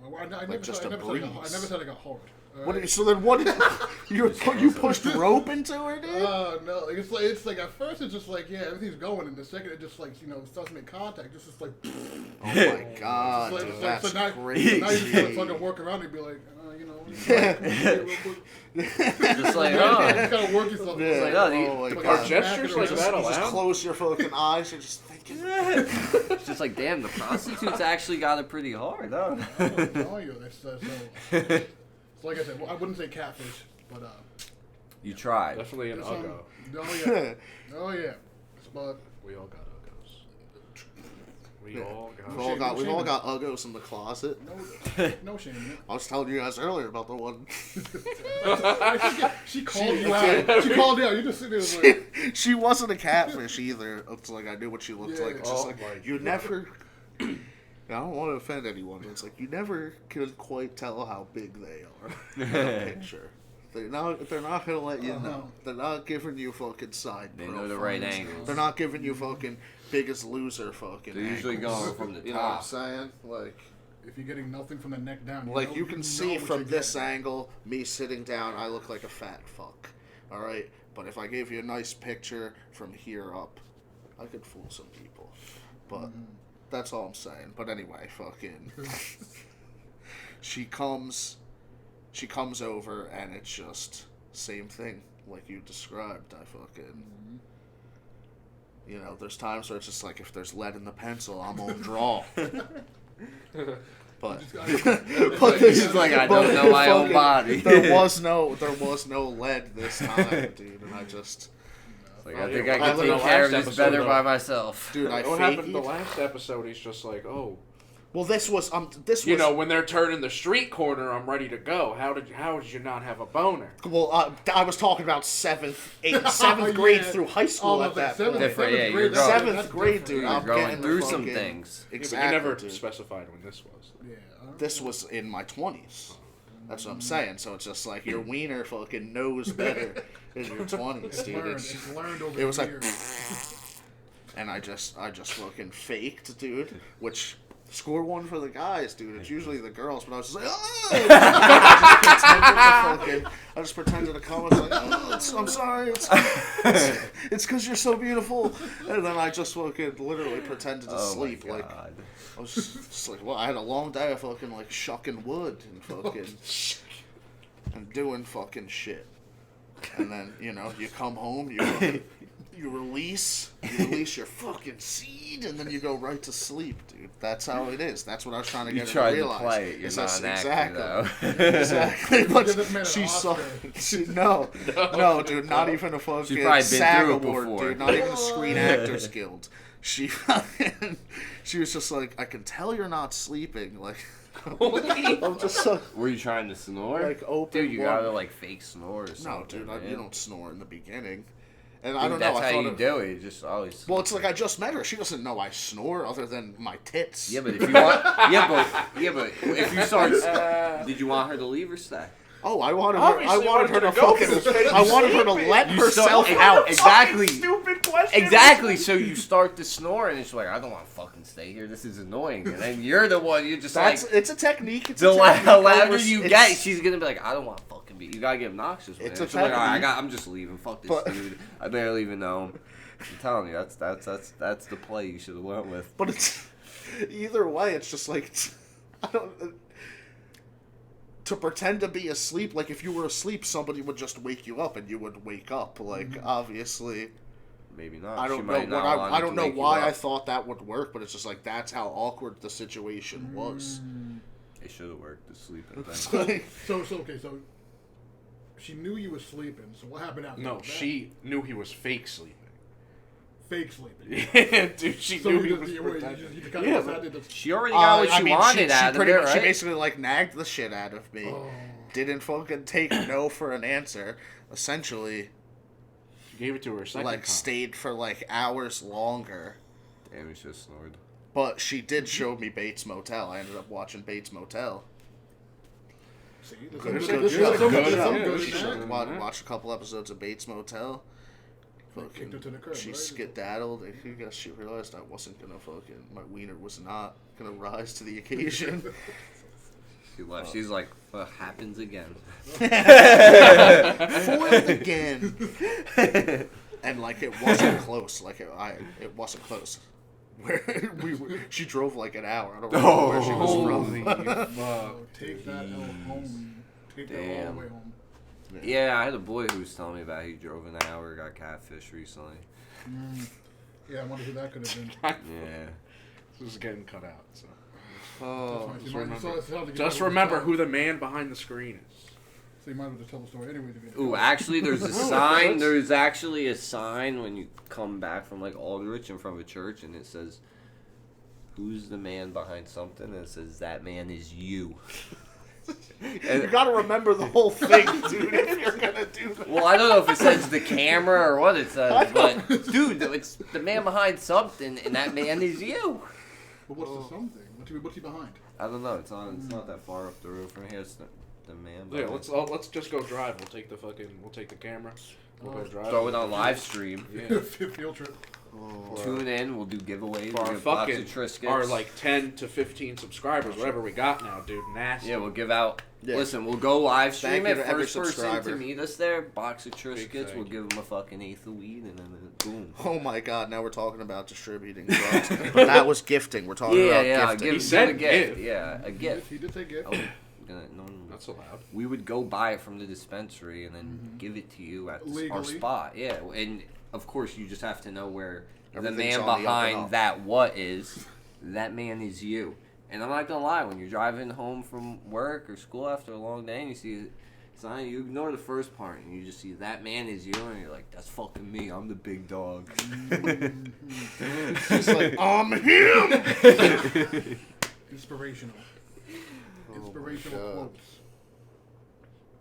Speaker 2: well, I never
Speaker 1: just
Speaker 2: said,
Speaker 1: a
Speaker 2: I never
Speaker 1: breeze.
Speaker 2: said I got hard.
Speaker 1: So then what did you pushed rope into her, dude?
Speaker 2: No, it's like at first it's just like everything's going, and the second it just like starts to make contact, it's just like.
Speaker 1: Oh my God,
Speaker 2: So-
Speaker 1: dude,
Speaker 2: so-
Speaker 1: that's
Speaker 2: so now,
Speaker 1: crazy.
Speaker 2: now you just gotta fucking work around and be like, real quick.
Speaker 5: Just like,
Speaker 2: You
Speaker 5: oh.
Speaker 2: just gotta work yourself.
Speaker 1: Yeah.
Speaker 2: It's like,
Speaker 5: Oh, you-
Speaker 1: Oh my
Speaker 2: like,
Speaker 1: God.
Speaker 3: Are gestures like
Speaker 2: You
Speaker 3: that
Speaker 1: You just
Speaker 3: allowed?
Speaker 1: close your fucking eyes. You're just thinking.
Speaker 5: It's just like, damn, the prostitutes actually got it pretty hard, huh?
Speaker 2: I'm telling you, so like I said, I wouldn't say catfish, but
Speaker 5: You tried.
Speaker 3: Definitely an
Speaker 2: it's,
Speaker 3: uggo.
Speaker 2: oh yeah, but
Speaker 3: We all got uggos. We
Speaker 1: Yeah.
Speaker 3: all got.
Speaker 1: We've all got uggos in the closet.
Speaker 2: no shame in it.
Speaker 1: I was telling you guys earlier about the one.
Speaker 2: She called you out. She called you out. You just sit there like,
Speaker 1: She wasn't a catfish either. It's like I knew what she looked
Speaker 2: Yeah.
Speaker 1: like. It's just
Speaker 3: Oh
Speaker 1: like
Speaker 3: my
Speaker 1: you
Speaker 3: God.
Speaker 1: never. I don't want to offend anyone, but it's like you never could quite tell how big they are in a picture. They're not gonna let you know. They're not giving you fucking side
Speaker 5: They know the right
Speaker 1: profiles.
Speaker 5: angles.
Speaker 1: They're not giving you fucking biggest loser fucking.
Speaker 5: They're usually
Speaker 1: angles.
Speaker 5: going from the
Speaker 1: You know what I'm
Speaker 5: top.
Speaker 1: saying? Like
Speaker 2: if you're getting nothing from the neck down,
Speaker 1: Like you
Speaker 2: know
Speaker 1: can see
Speaker 2: what
Speaker 1: from
Speaker 2: you're
Speaker 1: this
Speaker 2: getting.
Speaker 1: angle, me sitting down, I look like a fat fuck. All right, but if I gave you a nice picture from here up, I could fool some people. But that's all I'm saying. But anyway, fucking, she comes over, and it's just same thing like you described. I fucking. You know, there's times where it's just like if there's lead in the pencil, I'm on draw. But
Speaker 5: He's like, I don't know my own body.
Speaker 1: There was no lead this time, dude, and I just,
Speaker 5: Like, I
Speaker 3: Yeah,
Speaker 5: think
Speaker 3: what
Speaker 5: I can
Speaker 3: happened
Speaker 5: take
Speaker 3: the
Speaker 5: care of
Speaker 3: last
Speaker 5: this better
Speaker 3: episode,
Speaker 5: by
Speaker 3: though?
Speaker 5: myself.
Speaker 1: dude, I
Speaker 3: What happened in the
Speaker 1: faked.
Speaker 3: last episode? He's just like, oh,
Speaker 1: Well, this was
Speaker 3: you know, when they're turning the street corner, I'm ready to go. How did you not have a boner?
Speaker 1: Well, I was talking about seventh grade
Speaker 2: Yeah.
Speaker 1: through high school
Speaker 2: Oh,
Speaker 1: at that
Speaker 2: seventh-
Speaker 1: point.
Speaker 5: Different, yeah,
Speaker 2: seventh
Speaker 5: you're
Speaker 2: grade,
Speaker 5: growing-
Speaker 1: Seventh
Speaker 2: that's
Speaker 1: grade,
Speaker 2: different.
Speaker 1: dude.
Speaker 5: You're
Speaker 1: I'm
Speaker 5: going
Speaker 1: getting
Speaker 5: through
Speaker 1: the
Speaker 5: some
Speaker 1: fucking-
Speaker 5: things.
Speaker 3: Yeah,
Speaker 1: Exactly,
Speaker 3: but you never
Speaker 1: dude.
Speaker 3: specified when this was.
Speaker 2: Yeah.
Speaker 1: This was in my 20s. That's what I'm saying. So it's just like your wiener fucking knows better in your 20s, dude.
Speaker 2: It's learned over
Speaker 1: It was like,
Speaker 2: years.
Speaker 1: and I just fucking faked, dude. Which score one for the guys, dude. It's usually the girls, but I was just like, I just pretended to come. I was like, I'm sorry. It's because you're so beautiful. And then I just fucking literally pretended to sleep. Like I was just like, well, I had a long day of fucking like shucking wood and fucking and doing fucking shit. And then you come home, you release your fucking seed, and then you go right to sleep, dude. That's how it is. That's what I was trying to
Speaker 5: You
Speaker 1: get her
Speaker 5: tried
Speaker 1: to
Speaker 5: to
Speaker 1: realize.
Speaker 5: play it. You're
Speaker 1: Is
Speaker 5: not
Speaker 1: that's
Speaker 5: an actor, though.
Speaker 1: Exactly. But
Speaker 2: Give this man an
Speaker 1: she saw.
Speaker 2: Oscar.
Speaker 1: No, dude. Not even a fucking
Speaker 5: She's probably been
Speaker 1: SAG
Speaker 5: through it
Speaker 1: award,
Speaker 5: before.
Speaker 1: dude. Not even a Screen Actors Guild. she was just like, I can tell you're not sleeping. Like, I'm just
Speaker 5: Were you trying to snore?
Speaker 1: like open.
Speaker 5: Dude, you
Speaker 1: one-
Speaker 5: gotta like fake snore or
Speaker 1: No,
Speaker 5: something.
Speaker 1: dude,
Speaker 5: man.
Speaker 1: you don't snore in the beginning. And I
Speaker 5: Dude,
Speaker 1: don't know.
Speaker 5: that's
Speaker 1: I
Speaker 5: how
Speaker 1: thought
Speaker 5: you
Speaker 1: it-
Speaker 5: do it. You just always.
Speaker 1: Well, it's like I just met her. She doesn't know I snore other than my tits.
Speaker 5: Yeah, but if you want, yeah, but if you start, did you want her to leave or stay?
Speaker 1: Oh, I wanted her.
Speaker 3: Obviously
Speaker 1: I wanted her to
Speaker 3: go
Speaker 1: fucking.
Speaker 3: for it.
Speaker 1: I wanted her to let
Speaker 5: You
Speaker 1: herself
Speaker 5: start-
Speaker 1: out.
Speaker 5: Exactly.
Speaker 3: Stupid question.
Speaker 5: Exactly. So you start to snore, and it's like, I don't want to fucking stay here. This is annoying. And then you're the one. You're just
Speaker 1: That's
Speaker 5: like,
Speaker 1: it's a technique. It's
Speaker 5: the
Speaker 1: a technique
Speaker 5: louder
Speaker 1: over-
Speaker 5: you
Speaker 1: it's-
Speaker 5: get, she's gonna be like, I don't want to fucking be. You gotta get obnoxious. Man.
Speaker 1: It's a
Speaker 5: She's like, "Alright,
Speaker 1: technique.
Speaker 5: I'm just leaving. Fuck this
Speaker 1: But-
Speaker 5: dude. I barely even know him. I'm telling you, that's the play you should have went with.
Speaker 1: But it's either way. It's just like I don't. To pretend to be asleep, like if you were asleep, somebody would just wake you up and you would wake up. Like obviously,
Speaker 5: Maybe not.
Speaker 1: I
Speaker 5: She
Speaker 1: don't know
Speaker 5: might
Speaker 1: what
Speaker 5: not want
Speaker 1: I
Speaker 5: it
Speaker 1: don't
Speaker 5: to
Speaker 1: know
Speaker 5: wake you
Speaker 1: why
Speaker 5: up.
Speaker 1: I thought that would work, but it's just like that's how awkward the situation was.
Speaker 5: It should have worked. The sleeping
Speaker 1: It's
Speaker 5: thing.
Speaker 1: like,
Speaker 2: So she knew you were sleeping. So what happened after
Speaker 3: No,
Speaker 2: that?
Speaker 3: she knew he was fake sleeping.
Speaker 2: fake sleeping.
Speaker 3: Yeah, dude, she
Speaker 2: So
Speaker 3: knew
Speaker 2: you
Speaker 3: he
Speaker 2: just,
Speaker 3: was
Speaker 2: you
Speaker 3: pretending.
Speaker 2: just kind
Speaker 3: Yeah,
Speaker 2: of decided to.
Speaker 5: She already got what
Speaker 1: I
Speaker 5: she
Speaker 1: mean,
Speaker 5: wanted
Speaker 1: she
Speaker 5: out of
Speaker 1: pretty
Speaker 5: it,
Speaker 1: much,
Speaker 5: right?
Speaker 1: She basically like nagged the shit out of me.
Speaker 2: Oh.
Speaker 1: Didn't fucking take no for an answer. Essentially,
Speaker 3: She gave it to her second
Speaker 1: like
Speaker 3: time.
Speaker 1: stayed for like hours longer.
Speaker 5: Damn, he should have snored.
Speaker 1: But she did show me Bates Motel. I ended up watching Bates Motel.
Speaker 2: See,
Speaker 1: Good
Speaker 2: there's
Speaker 1: show.
Speaker 2: some
Speaker 1: Good
Speaker 2: good
Speaker 1: show.
Speaker 2: in
Speaker 1: She
Speaker 2: there.
Speaker 1: should watch a couple episodes of Bates Motel.
Speaker 2: Kicked her to the curb,
Speaker 1: She
Speaker 2: right?
Speaker 1: skedaddled. I guess she realized I wasn't gonna fucking. My wiener was not gonna rise to the occasion.
Speaker 5: She left. She's like, what happens again?
Speaker 1: Foiled again. And like it wasn't close. Like it wasn't close. Where she drove like an hour. I don't remember where she was from.
Speaker 2: Oh, take that L home. Take that all
Speaker 5: Damn.
Speaker 2: the way home.
Speaker 5: Yeah, I had a boy who was telling me about he drove an hour, got catfish recently.
Speaker 2: Yeah, I wonder who that could have been.
Speaker 5: Yeah.
Speaker 3: This is getting cut out. So
Speaker 5: Oh,
Speaker 2: That's
Speaker 3: just
Speaker 2: fine.
Speaker 3: remember,
Speaker 2: You
Speaker 3: just
Speaker 2: might
Speaker 3: remember
Speaker 2: as well
Speaker 3: who the man behind the screen is.
Speaker 2: So you might as well just tell the story anyway.
Speaker 5: ooh, actually, there's a sign. There's actually a sign when you come back from like Aldrich in front of a church, and it says, "Who's the man behind something?" And it says, "That man is you."
Speaker 1: You gotta remember the whole thing, dude, if you're gonna do that.
Speaker 5: Well, I don't know if it says the camera or what it says, but dude, it's the man behind something, and that man is you.
Speaker 2: But what's the something? What's he behind?
Speaker 5: I don't know. It's not that far up the road from here. It's the man.
Speaker 3: Yeah,
Speaker 5: behind.
Speaker 3: let's just go drive. We'll take the camera. We'll go drive.
Speaker 5: Throw it on live stream.
Speaker 3: Yeah.
Speaker 2: Field trip.
Speaker 5: Tune in. We'll do giveaways.
Speaker 3: For
Speaker 5: We'll
Speaker 3: our
Speaker 5: give box
Speaker 3: fucking
Speaker 5: of Triscuits.
Speaker 3: our like 10 to 15 subscribers, whatever we got now, dude. Nasty.
Speaker 5: Yeah, we'll give out.
Speaker 1: Yeah.
Speaker 5: Listen, we'll go live stream
Speaker 1: Thank you
Speaker 5: it.
Speaker 1: to every
Speaker 5: First person
Speaker 1: subscriber.
Speaker 5: to meet us there, box of
Speaker 3: Big
Speaker 5: Triscuits.
Speaker 3: thank
Speaker 5: We'll
Speaker 3: you.
Speaker 5: give them a fucking eighth of weed, and then boom.
Speaker 1: Oh my god, now we're talking about distributing drugs. But that was gifting. We're talking
Speaker 5: Yeah,
Speaker 1: about
Speaker 5: yeah.
Speaker 1: gifting.
Speaker 5: Give,
Speaker 3: He said
Speaker 5: give a gift.
Speaker 3: gift.
Speaker 5: Yeah, a gift.
Speaker 2: He did say gift.
Speaker 5: Oh, no,
Speaker 3: That's allowed.
Speaker 5: we would go buy it from the dispensary and then give it to you at our
Speaker 2: Legally.
Speaker 5: spot. Yeah, and of course you just have to know where the
Speaker 1: Everything's
Speaker 5: man
Speaker 1: on the up and
Speaker 5: behind
Speaker 1: up.
Speaker 5: that what is. That man is you. And I'm not gonna lie, when you're driving home from work or school after a long day and you see a sign, you ignore the first part and you just see that man is you, and you're like, that's fucking me. I'm the big dog.
Speaker 1: It's like, I'm him!
Speaker 2: Inspirational.
Speaker 1: Oh
Speaker 2: Inspirational
Speaker 1: God.
Speaker 2: quotes.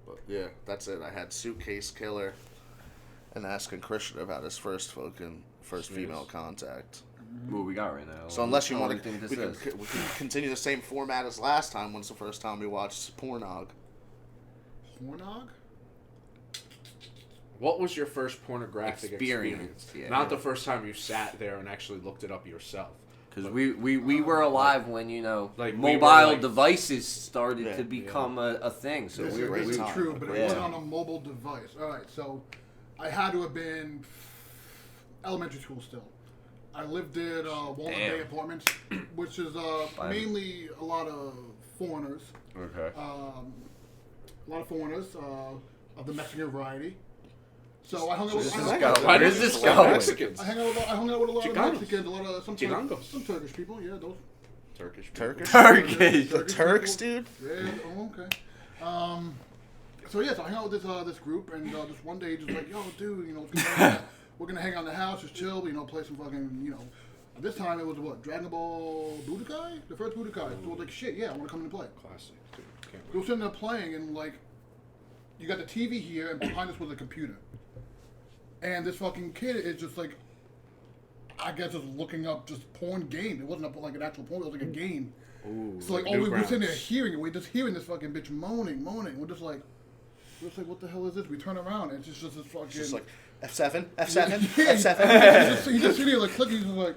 Speaker 1: But yeah, that's it. I had Suitcase Killer and asking Christian about his first female contact.
Speaker 5: What we got right now?
Speaker 1: So unless you
Speaker 5: I don't
Speaker 1: want to,
Speaker 5: think this
Speaker 1: we
Speaker 5: is.
Speaker 1: can continue the same format as last time. When's the first time we watched Pornog?
Speaker 2: Hornog?
Speaker 3: What was your first pornographic experience?
Speaker 5: Yeah.
Speaker 3: Not the first time you sat there and actually looked it up yourself.
Speaker 5: Because we were alive when,
Speaker 3: like, we
Speaker 5: mobile
Speaker 3: were, like-
Speaker 5: devices started
Speaker 1: Yeah,
Speaker 5: to become a thing. So
Speaker 2: This
Speaker 5: we were.
Speaker 2: is
Speaker 1: time.
Speaker 2: true, but it
Speaker 1: Yeah.
Speaker 2: wasn't on a mobile device. All right, so I had to have been elementary school still. I lived at Walnut
Speaker 5: Damn.
Speaker 2: Bay Apartments, which is
Speaker 5: Fine.
Speaker 2: mainly a lot of foreigners.
Speaker 5: Okay.
Speaker 2: A lot of foreigners of the Mexican variety. So I hung out
Speaker 5: Where's
Speaker 2: with
Speaker 5: this
Speaker 2: I
Speaker 5: going?
Speaker 2: hung-
Speaker 3: Why
Speaker 5: Where's
Speaker 3: did
Speaker 5: this
Speaker 3: you select
Speaker 5: going?
Speaker 3: Mexicans?
Speaker 2: I hung out with a lot
Speaker 3: Chicanos.
Speaker 2: of Mexicans, a lot of some
Speaker 3: Chilangos.
Speaker 2: Turkish people. Yeah, those
Speaker 3: Turkish.
Speaker 1: Turkish?
Speaker 5: Turkish.
Speaker 1: The Turks, dude?
Speaker 2: Yeah. Oh, okay. So yeah, so I hung out with this group, and just one day, just like, yo, dude, we're gonna hang out in the house, just chill, play some fucking, This time it was what? Dragon Ball Budokai? The first Budokai. So I was like, shit, yeah, I want to come in and play.
Speaker 3: Classic, dude. Can't
Speaker 2: We were
Speaker 3: wait.
Speaker 2: sitting there playing, and like, you got the TV here, and behind us was a computer. And this fucking kid is just like, I guess just looking up just porn game. It wasn't like an actual porn, it was like a game.
Speaker 3: Ooh,
Speaker 2: So like, we're sitting there hearing it. We're just hearing this fucking bitch moaning. We're just like, what the hell is this? We turn around, and it's just this fucking.
Speaker 1: It's just like F7, F7,
Speaker 2: Yeah,
Speaker 1: F7.
Speaker 2: you just sit here like clicking, he's just like.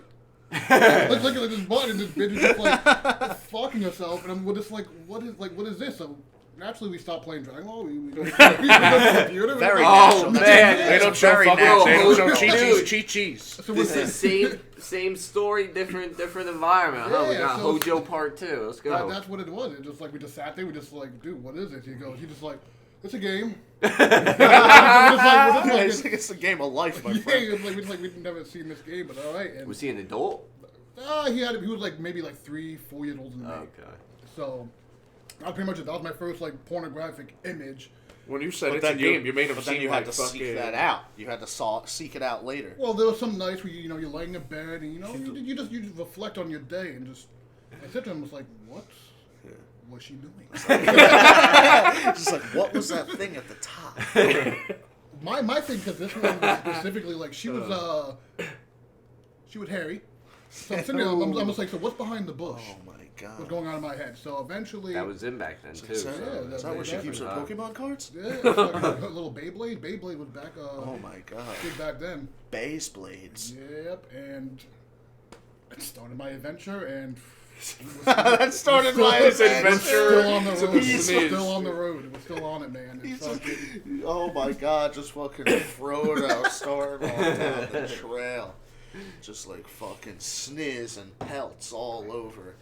Speaker 2: Let's look at this button, and this bitch is just like fucking herself, and we're just like, what is this? So naturally, we stopped playing Dragon Ball. We go to the computer.
Speaker 1: Very
Speaker 5: Oh,
Speaker 1: natural.
Speaker 5: man.
Speaker 3: They don't show
Speaker 1: Very
Speaker 3: fucking.
Speaker 1: natural.
Speaker 3: They don't show
Speaker 5: Dude.
Speaker 3: cheat cheese.
Speaker 2: So
Speaker 5: This is same story, different environment. Huh? We
Speaker 2: Yeah,
Speaker 5: got
Speaker 2: so-
Speaker 5: Hojo Part 2. Let's go.
Speaker 2: that's what it was. It just like we just sat there. We just like, dude, what is it? He just like, it's a game.
Speaker 1: It's a game of life, my
Speaker 2: Yeah,
Speaker 1: friend.
Speaker 2: it's like we'd never seen this game, but all right. And
Speaker 5: Was he an adult?
Speaker 2: he was like maybe like 3-4 years older than me.
Speaker 5: Okay.
Speaker 2: So that was pretty much it. That was my first like pornographic image.
Speaker 3: When you said
Speaker 1: But
Speaker 3: it's a
Speaker 1: then
Speaker 3: game, you made him
Speaker 1: but then
Speaker 3: seem
Speaker 1: you
Speaker 3: like
Speaker 1: had to
Speaker 3: fucking.
Speaker 1: seek that out. You had to seek it out later.
Speaker 2: Well, there was some nights where you're laying in bed and you just reflect on your day and just. I said to him, I was like, what? What's she doing?
Speaker 1: Just like, what was that thing at the top?
Speaker 2: My thing, because this one was specifically like she was hairy. So I'm sitting there, I'm just like, so what's behind the bush?
Speaker 1: Oh my god.
Speaker 2: What's going on in my head? So eventually,
Speaker 5: That was in back then, too.
Speaker 1: Is that,
Speaker 2: Yeah,
Speaker 1: is that where she keeps her
Speaker 5: definitely.
Speaker 1: Pokemon cards?
Speaker 2: yeah, it's like a little Beyblade. Beyblade was back
Speaker 1: Oh my god.
Speaker 2: big back then.
Speaker 1: Base blades.
Speaker 2: Yep, and it started my adventure, and
Speaker 1: That started my
Speaker 3: His
Speaker 1: adventure.
Speaker 2: still on the road.
Speaker 3: He's-
Speaker 2: Still on the road. It was still on it, man.
Speaker 1: He's
Speaker 2: It's fucking,
Speaker 1: Oh my god, just fucking Frodo starting on down the trail. Just like fucking sniz and pelts all over.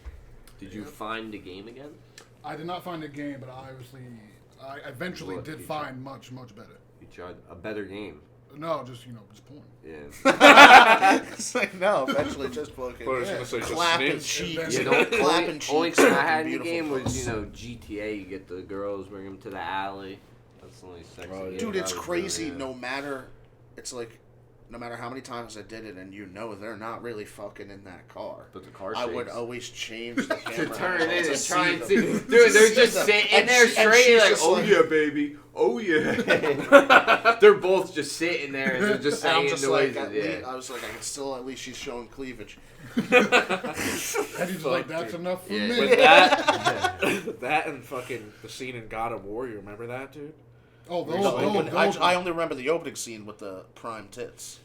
Speaker 5: Did you find the game again?
Speaker 2: I did not find a game, but I eventually
Speaker 5: What,
Speaker 2: did
Speaker 5: you
Speaker 2: find much better.
Speaker 5: You tried a better game.
Speaker 2: No, just porn.
Speaker 5: Yeah.
Speaker 1: It's like, no, eventually just fucking
Speaker 3: What I was gonna say, just
Speaker 1: clapping
Speaker 3: sniz.
Speaker 1: cheeks.
Speaker 5: Yeah, the
Speaker 1: clapping
Speaker 5: only
Speaker 1: cheeks.
Speaker 5: thing I
Speaker 1: looking
Speaker 5: had in the
Speaker 1: beautiful
Speaker 5: game was,
Speaker 1: puss.
Speaker 5: GTA. You get the girls, bring them to the alley. That's the only sexy
Speaker 3: Oh,
Speaker 5: game
Speaker 1: Dude,
Speaker 5: I
Speaker 1: it's
Speaker 5: was
Speaker 1: crazy.
Speaker 5: doing, yeah.
Speaker 1: No matter how many times I did it, and they're not really fucking in that car.
Speaker 5: But the car
Speaker 1: I would
Speaker 5: shakes.
Speaker 1: always change the
Speaker 5: To
Speaker 1: camera
Speaker 5: turn
Speaker 1: angle
Speaker 5: in
Speaker 1: to
Speaker 5: and try and
Speaker 1: them.
Speaker 5: see. Dude, they're just
Speaker 1: them.
Speaker 5: sitting
Speaker 1: And
Speaker 5: there
Speaker 1: she- and
Speaker 5: straight,
Speaker 1: she's
Speaker 5: like,
Speaker 1: just
Speaker 5: oh
Speaker 1: like-
Speaker 5: yeah, baby. Oh yeah. They're both just sitting there and they're just
Speaker 1: And I'm
Speaker 5: saying
Speaker 1: just like,
Speaker 5: noises. Yeah.
Speaker 1: I was like, I can still at least she's showing cleavage.
Speaker 2: And he's just like, that's enough for
Speaker 5: Yeah.
Speaker 2: me.
Speaker 3: With that, that and fucking the scene in God of War. You remember that, dude?
Speaker 2: Oh,
Speaker 1: The
Speaker 2: those.
Speaker 1: open- I only remember the opening scene with the prime tits.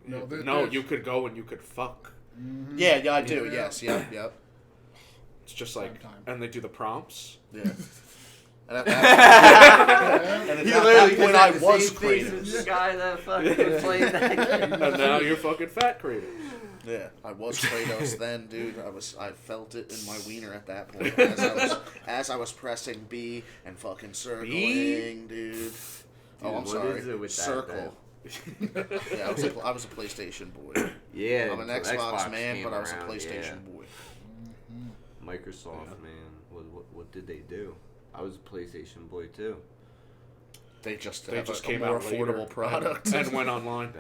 Speaker 2: No,
Speaker 3: No, you could go and you could fuck.
Speaker 1: Yeah, I do.
Speaker 2: Yeah.
Speaker 1: Yes, yep.
Speaker 3: It's just like,
Speaker 2: Prime time.
Speaker 3: and they do the prompts.
Speaker 1: Yeah. And at that, and at
Speaker 5: He
Speaker 1: that
Speaker 5: literally
Speaker 1: point,
Speaker 5: just
Speaker 1: I
Speaker 5: had the
Speaker 1: was
Speaker 5: same face
Speaker 1: Kratos.
Speaker 5: as the guy that fucking played that game.
Speaker 3: And now you're fucking fat Kratos.
Speaker 1: Yeah, I was Kratos then, dude. I felt it in my wiener at that point as I was pressing B and fucking circling, dude. Oh, I'm
Speaker 5: what
Speaker 1: sorry.
Speaker 5: is it with that,
Speaker 1: Circle. Yeah, I was a PlayStation boy.
Speaker 5: Yeah,
Speaker 1: I'm an
Speaker 5: until
Speaker 1: Xbox man,
Speaker 5: came
Speaker 1: but I was a
Speaker 5: around,
Speaker 1: PlayStation
Speaker 5: yeah.
Speaker 1: boy.
Speaker 5: Microsoft, man. What did they do? I was a PlayStation boy too.
Speaker 1: They just
Speaker 3: They
Speaker 1: have
Speaker 3: just
Speaker 1: a
Speaker 3: came
Speaker 1: more
Speaker 3: out
Speaker 1: affordable
Speaker 3: later
Speaker 1: product.
Speaker 3: and went online.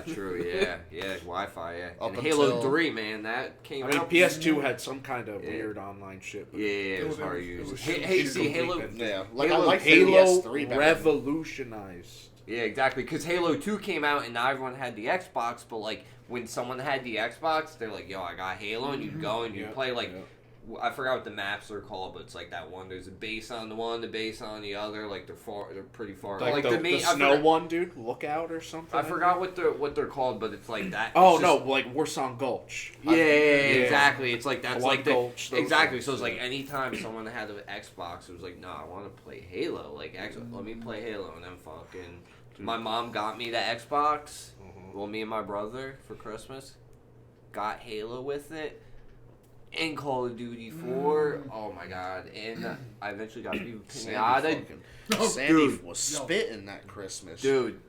Speaker 5: True, yeah, Wi-Fi, yeah.
Speaker 1: Up
Speaker 5: And Halo
Speaker 1: until-
Speaker 5: 3, man, that came
Speaker 3: I mean,
Speaker 5: out.
Speaker 3: PS2 had some kind of
Speaker 5: Yeah.
Speaker 3: weird online shit. But
Speaker 5: Yeah, it was
Speaker 2: It
Speaker 5: hard to
Speaker 2: was-
Speaker 5: use.
Speaker 2: it was
Speaker 5: Hey, see, Halo.
Speaker 3: incomplete.
Speaker 1: Yeah, like
Speaker 5: Halo-
Speaker 1: I like
Speaker 3: Halo
Speaker 1: PS3 better.
Speaker 3: revolutionized.
Speaker 5: Yeah, exactly. Because Halo 2 came out and not everyone had the Xbox, but like when someone had the Xbox, they're like, "Yo, I got Halo," and you go and you
Speaker 3: Yeah,
Speaker 5: play like.
Speaker 3: yeah.
Speaker 5: I forgot what the maps are called, but it's like that one. There's a base on the one, the base on the other. Like they're pretty far.
Speaker 3: Like, the,
Speaker 5: main.
Speaker 3: the
Speaker 5: I
Speaker 3: snow
Speaker 5: forgot-
Speaker 3: one, dude. Lookout or something.
Speaker 5: I forgot what they're called, but it's like that.
Speaker 3: Oh
Speaker 5: it's
Speaker 3: no,
Speaker 5: just-
Speaker 3: like Warsong Gulch.
Speaker 5: Yeah, exactly. It's like that's
Speaker 3: One
Speaker 5: like the
Speaker 3: Gulch, those
Speaker 5: exactly.
Speaker 3: things,
Speaker 5: So it's like
Speaker 3: yeah.
Speaker 5: anytime someone had an Xbox, it was like, no, I want to play Halo. Like, actually, let me play Halo, and then fucking. My mom got me the Xbox. Well, me and my brother for Christmas got Halo with it. And Call of Duty 4. Oh my god. And I eventually got you
Speaker 1: Sandy
Speaker 5: Pinata.
Speaker 1: fucking-
Speaker 2: Oh,
Speaker 1: Sandy
Speaker 5: dude.
Speaker 1: was spitting that Christmas.
Speaker 5: Dude,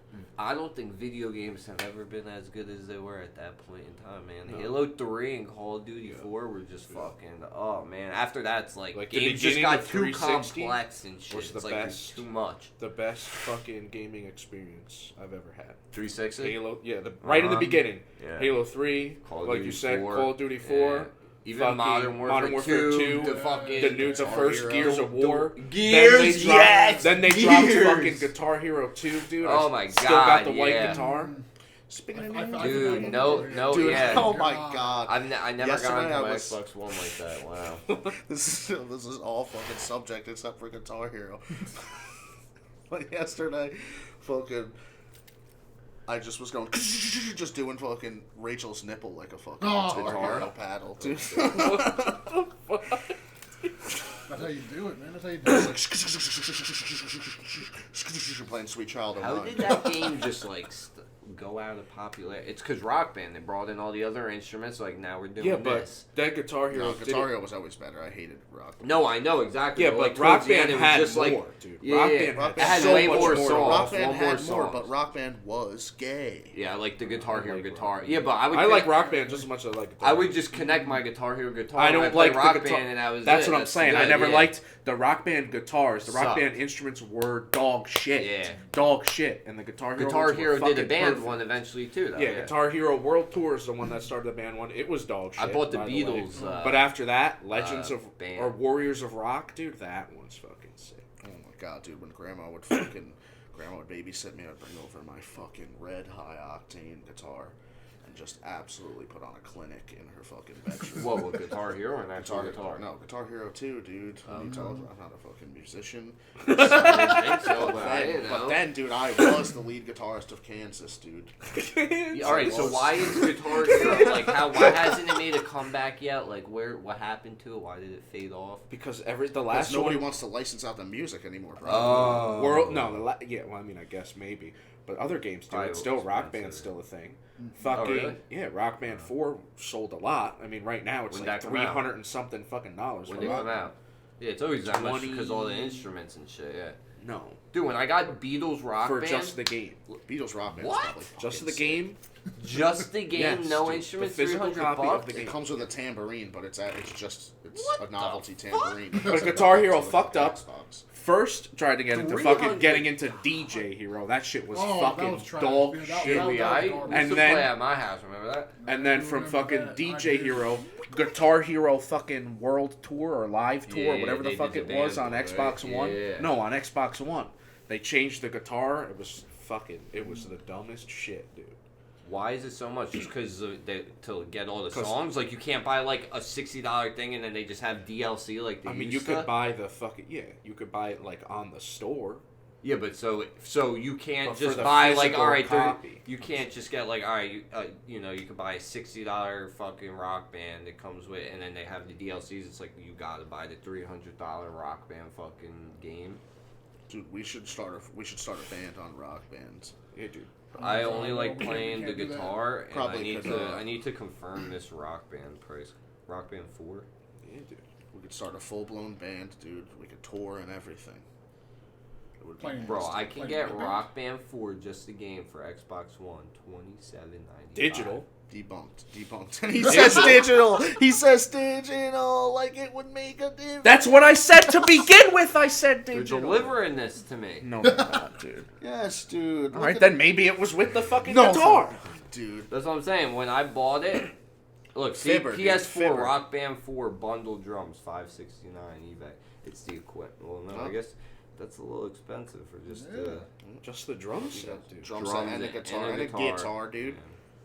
Speaker 5: I don't think video games have ever been as good as they were at that point in time, man. No. Halo 3 and Call of Duty 4 were just fucking, oh man. After that, it's like games just got too complex and shit.
Speaker 3: Was the
Speaker 5: it's like
Speaker 3: best,
Speaker 5: too much.
Speaker 3: The best fucking gaming experience I've ever had.
Speaker 5: 360?
Speaker 3: Halo, yeah, right in the beginning.
Speaker 5: Yeah.
Speaker 3: Halo 3, like you said,
Speaker 5: 4.
Speaker 3: Call of Duty 4.
Speaker 5: Yeah. Even Modern Warfare
Speaker 3: 2,
Speaker 5: the
Speaker 3: first Gears of War.
Speaker 5: Gears, yes!
Speaker 3: Then they dropped fucking Guitar Hero 2, dude.
Speaker 5: Oh my god,
Speaker 3: still got the white guitar.
Speaker 5: Dude, no,
Speaker 1: dude,
Speaker 5: yeah.
Speaker 1: Oh my god.
Speaker 5: I never got onto my Xbox One like that, wow.
Speaker 1: This is all fucking subject except for Guitar Hero. But yesterday, fucking... I just was going, just doing fucking Rachel's nipple like a fucking guitar paddle. Dude.
Speaker 2: That's how you do it, man. That's how you do it.
Speaker 1: Playing Sweet Child of
Speaker 5: How
Speaker 1: Mine.
Speaker 5: did that game just like go out of popularity? It's because Rock Band, they brought in all the other instruments, like now we're doing this.
Speaker 3: That Guitar Hero...
Speaker 1: No, Guitar Hero was always better. I hated Rock Band.
Speaker 5: No, I know, exactly.
Speaker 3: Yeah, but Rock Band had
Speaker 5: just
Speaker 3: more,
Speaker 5: like,
Speaker 3: dude.
Speaker 5: Yeah,
Speaker 3: Rock Band
Speaker 5: had
Speaker 3: so
Speaker 5: way
Speaker 3: much
Speaker 5: more
Speaker 3: more.
Speaker 5: songs.
Speaker 1: Rock Band
Speaker 5: had
Speaker 1: had
Speaker 5: more,
Speaker 1: but Rock Band was gay.
Speaker 5: Yeah, like the Guitar Hero
Speaker 3: like
Speaker 5: guitar.
Speaker 3: Rock
Speaker 5: Yeah, but
Speaker 3: I like Rock Band just as much as I like Guitar
Speaker 5: I would just connect my Guitar Hero guitar.
Speaker 3: I don't
Speaker 5: and
Speaker 3: like
Speaker 5: Rock
Speaker 3: the guitar.
Speaker 5: Band, and that was
Speaker 3: That's
Speaker 5: it.
Speaker 3: what I'm saying.
Speaker 5: Good,
Speaker 3: I never
Speaker 5: yeah.
Speaker 3: liked the Rock Band guitars. The Rock
Speaker 5: Sucked.
Speaker 3: Band instruments were dog shit.
Speaker 5: Yeah.
Speaker 3: Dog shit. And the Guitar Hero
Speaker 5: Guitar
Speaker 3: ones were
Speaker 5: Hero did a
Speaker 3: fucking
Speaker 5: band
Speaker 3: perfect.
Speaker 5: one eventually too, though.
Speaker 3: Yeah, Guitar Hero World Tour is the one that started the band one. It was dog shit.
Speaker 5: I bought the
Speaker 3: by
Speaker 5: Beatles.
Speaker 3: way. But after that, Legends of
Speaker 5: band.
Speaker 3: or Warriors of Rock, dude, that one's fucking sick.
Speaker 1: Oh my god, dude! When Grandma would babysit me, I'd bring over my fucking red high octane guitar, and just absolutely put on a clinic in her fucking bedroom.
Speaker 5: What, with Guitar Hero and actual guitar?
Speaker 1: No, Guitar Hero 2, dude. What are you talking about? I'm not a fucking musician.
Speaker 5: I didn't think so, but I didn't know.
Speaker 1: But then, dude, I was the lead guitarist of Kansas, dude.
Speaker 5: All right, so why is Guitar Hero like why hasn't it made a comeback yet? Like what happened to it? Why did it fade off?
Speaker 3: Because the
Speaker 1: Because
Speaker 3: last
Speaker 1: nobody
Speaker 3: one,
Speaker 1: wants to license out the music anymore, bro.
Speaker 3: I mean, I guess maybe, but other games do.
Speaker 5: Probably
Speaker 3: It's still Rock
Speaker 5: expensive.
Speaker 3: Band's still a thing.
Speaker 5: Oh,
Speaker 3: Fucking
Speaker 5: really?
Speaker 3: yeah, Rock Band 4 sold a lot. I mean, right now it's
Speaker 5: When'd
Speaker 3: like
Speaker 5: that come out?
Speaker 3: $300 and something fucking dollars.
Speaker 5: When
Speaker 3: for
Speaker 5: did it
Speaker 3: Rock
Speaker 5: come
Speaker 3: Band.
Speaker 5: out? Yeah, it's always that much
Speaker 3: 20
Speaker 5: because all the instruments and shit. Yeah,
Speaker 3: No,
Speaker 5: dude, when I got Beatles Rock
Speaker 3: for
Speaker 5: Band,
Speaker 3: just the game,
Speaker 1: Beatles Rock Band.
Speaker 5: What?
Speaker 1: Is probably
Speaker 3: just
Speaker 1: fucking
Speaker 3: the
Speaker 1: sick.
Speaker 3: game.
Speaker 5: just the game,
Speaker 3: Yes,
Speaker 5: no
Speaker 3: dude.
Speaker 5: instruments,
Speaker 3: The physical
Speaker 5: $300
Speaker 3: copy of
Speaker 5: bucks.
Speaker 3: the game.
Speaker 1: It comes with a tambourine, but it's
Speaker 5: What
Speaker 1: a
Speaker 5: the
Speaker 1: novelty
Speaker 5: fuck?
Speaker 1: tambourine.
Speaker 3: But
Speaker 1: It's a
Speaker 3: Guitar
Speaker 1: novelty
Speaker 3: Hero
Speaker 1: with
Speaker 3: fucked
Speaker 1: the
Speaker 3: up.
Speaker 1: Xbox.
Speaker 3: First, tried to get into
Speaker 5: $300.
Speaker 3: getting into DJ Hero. That shit was
Speaker 2: Oh, that
Speaker 3: fucking
Speaker 2: was trash.
Speaker 3: dog
Speaker 2: Yeah, that-
Speaker 3: shit.
Speaker 2: that-
Speaker 5: We used
Speaker 3: And
Speaker 5: to
Speaker 3: then-
Speaker 5: play at my house. Remember that?
Speaker 3: And then from fucking DJ Hero, Guitar Hero fucking World Tour or Live Tour,
Speaker 5: Yeah,
Speaker 3: whatever the
Speaker 5: they
Speaker 3: fuck
Speaker 5: did
Speaker 3: it
Speaker 5: the
Speaker 3: was
Speaker 5: band
Speaker 3: on
Speaker 5: one,
Speaker 3: Xbox
Speaker 5: right?
Speaker 3: One.
Speaker 5: Yeah.
Speaker 3: No, on Xbox One. They changed the guitar. It was the dumbest shit, dude.
Speaker 5: Why is it so much? Just because to get all the
Speaker 3: 'Cause-
Speaker 5: songs? Like, you can't buy, like, a $60 thing and then they just have DLC like they
Speaker 3: I mean,
Speaker 5: used
Speaker 3: you
Speaker 5: to?
Speaker 3: could buy you could buy it like on the store.
Speaker 5: Yeah, but so you can't
Speaker 3: But for
Speaker 5: just
Speaker 3: the
Speaker 5: buy, like,
Speaker 3: physical
Speaker 5: alright,
Speaker 3: copy.
Speaker 5: you can't just get, like, alright, you could buy a $60 fucking Rock Band that comes with, and then they have the DLCs. It's like, you gotta buy the $300 Rock Band fucking game.
Speaker 1: Dude, we should start a band on Rock Bands.
Speaker 3: Yeah, dude.
Speaker 5: I only like
Speaker 2: We
Speaker 5: playing the
Speaker 2: can't do that.
Speaker 5: guitar, and
Speaker 1: Probably could,
Speaker 5: I need to confirm this Rock Band price. Rock Band 4?
Speaker 3: Yeah, dude.
Speaker 1: We could start a full-blown band, dude. We could tour and everything. It would be
Speaker 2: Playing-
Speaker 5: Bro,
Speaker 1: nasty.
Speaker 5: I can
Speaker 2: Like
Speaker 5: get
Speaker 2: Rock
Speaker 5: Rock Band 4 just the game for Xbox One, $27.95.
Speaker 3: Digital.
Speaker 1: Debunked. And he says digital. He says digital. Like it would make a difference.
Speaker 3: That's what I said to begin with. I said
Speaker 5: They're
Speaker 3: digital.
Speaker 5: delivering this to me.
Speaker 3: No, they're not, dude.
Speaker 1: Yes, dude.
Speaker 3: All right, then maybe it was with the fucking
Speaker 1: No,
Speaker 3: guitar.
Speaker 1: dude.
Speaker 5: That's what I'm saying. When I bought it, look, see,
Speaker 1: Fibber, dude,
Speaker 5: PS4
Speaker 1: fibber.
Speaker 5: Rock Band 4 bundle drums, $569 eBay. It's the equipment. Well, no, I
Speaker 1: Huh?
Speaker 5: guess that's a little expensive for just
Speaker 3: Just the drum set, dude.
Speaker 1: Drum set and a guitar and a guitar, dude.
Speaker 5: Yeah.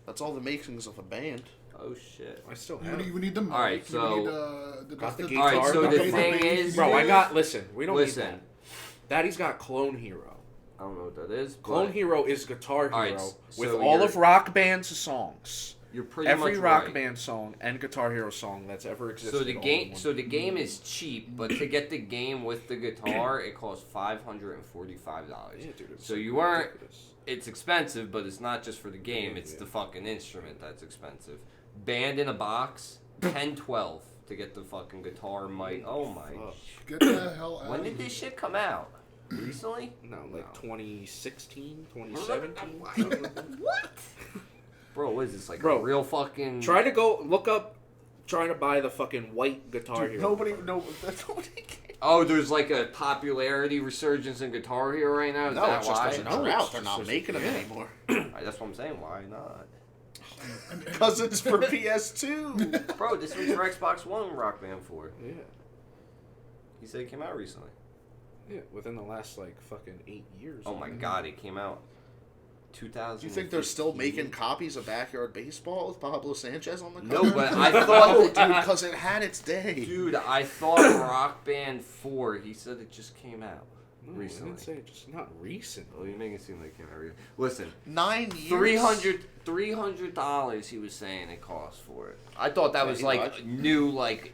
Speaker 1: That's all the makings of a band.
Speaker 5: Oh shit.
Speaker 3: I still have.
Speaker 2: We need the mic.
Speaker 5: Alright,
Speaker 2: we
Speaker 5: so-
Speaker 2: need,
Speaker 3: Got the
Speaker 2: the
Speaker 3: guitar,
Speaker 5: Alright, so
Speaker 3: got
Speaker 5: the
Speaker 3: the
Speaker 5: thing
Speaker 3: mic.
Speaker 5: is,
Speaker 3: Bro, I got. Listen, we don't
Speaker 5: Listen.
Speaker 3: need that. Daddy's got Clone Hero.
Speaker 5: I don't know what that is.
Speaker 3: Clone
Speaker 5: but
Speaker 3: Hero is Guitar Hero
Speaker 5: Alright,
Speaker 3: with
Speaker 5: so
Speaker 3: all
Speaker 5: you're-
Speaker 3: of Rock Band's songs.
Speaker 5: You're pretty
Speaker 3: Every
Speaker 5: much
Speaker 3: Rock
Speaker 5: right.
Speaker 3: Band song and Guitar Hero song that's ever existed.
Speaker 5: So the
Speaker 3: all
Speaker 5: game,
Speaker 3: in one.
Speaker 5: so the game is cheap, but to get the game with the guitar, it costs $545.
Speaker 3: Yeah, dude, it's
Speaker 5: So you weren't.
Speaker 3: ridiculous.
Speaker 5: It's expensive, but it's not just for the game. It's the fucking instrument that's expensive. Band in a box, $10, $12 to get the fucking guitar mic. Oh my!
Speaker 3: Fuck.
Speaker 2: Get the hell out
Speaker 5: When
Speaker 2: of
Speaker 5: did
Speaker 2: here.
Speaker 5: this shit come out? Recently?
Speaker 3: No, like
Speaker 5: No.
Speaker 3: 2016, 2017.
Speaker 5: What? Bro, what is this, like
Speaker 3: Bro,
Speaker 5: a real fucking...
Speaker 3: Try to go look up, trying to buy the fucking white Guitar Hero.
Speaker 1: Nobody cares.
Speaker 5: Oh, there's like a popularity resurgence in Guitar Hero right now? Is
Speaker 1: No,
Speaker 5: that
Speaker 1: it's just
Speaker 5: why?
Speaker 1: there's a
Speaker 3: No,
Speaker 1: drought.
Speaker 3: it's
Speaker 1: They're
Speaker 3: just-
Speaker 1: not making them
Speaker 3: yeah.
Speaker 1: anymore.
Speaker 5: That's what I'm saying. Why not?
Speaker 1: Because it's for PS2.
Speaker 5: Bro, this was for Xbox One Rock Band 4.
Speaker 3: Yeah.
Speaker 5: He said it came out recently.
Speaker 3: Yeah, within the last, like, fucking 8 years.
Speaker 5: Oh my god, it came out 2000.
Speaker 1: Do you think they're still making copies of Backyard Baseball with Pablo Sanchez on the cover?
Speaker 5: No, but I
Speaker 1: No,
Speaker 5: thought...
Speaker 1: dude, because it had its day.
Speaker 5: Dude, I thought Rock Band 4, he said it just came out
Speaker 3: No,
Speaker 5: recently.
Speaker 3: I didn't say it, just not recent.
Speaker 5: Well, you make it seem like it came out recently. Listen,
Speaker 1: 9 years.
Speaker 5: $300 he was saying it cost for it. I thought that was
Speaker 1: Pretty
Speaker 5: like
Speaker 1: much.
Speaker 5: new, like,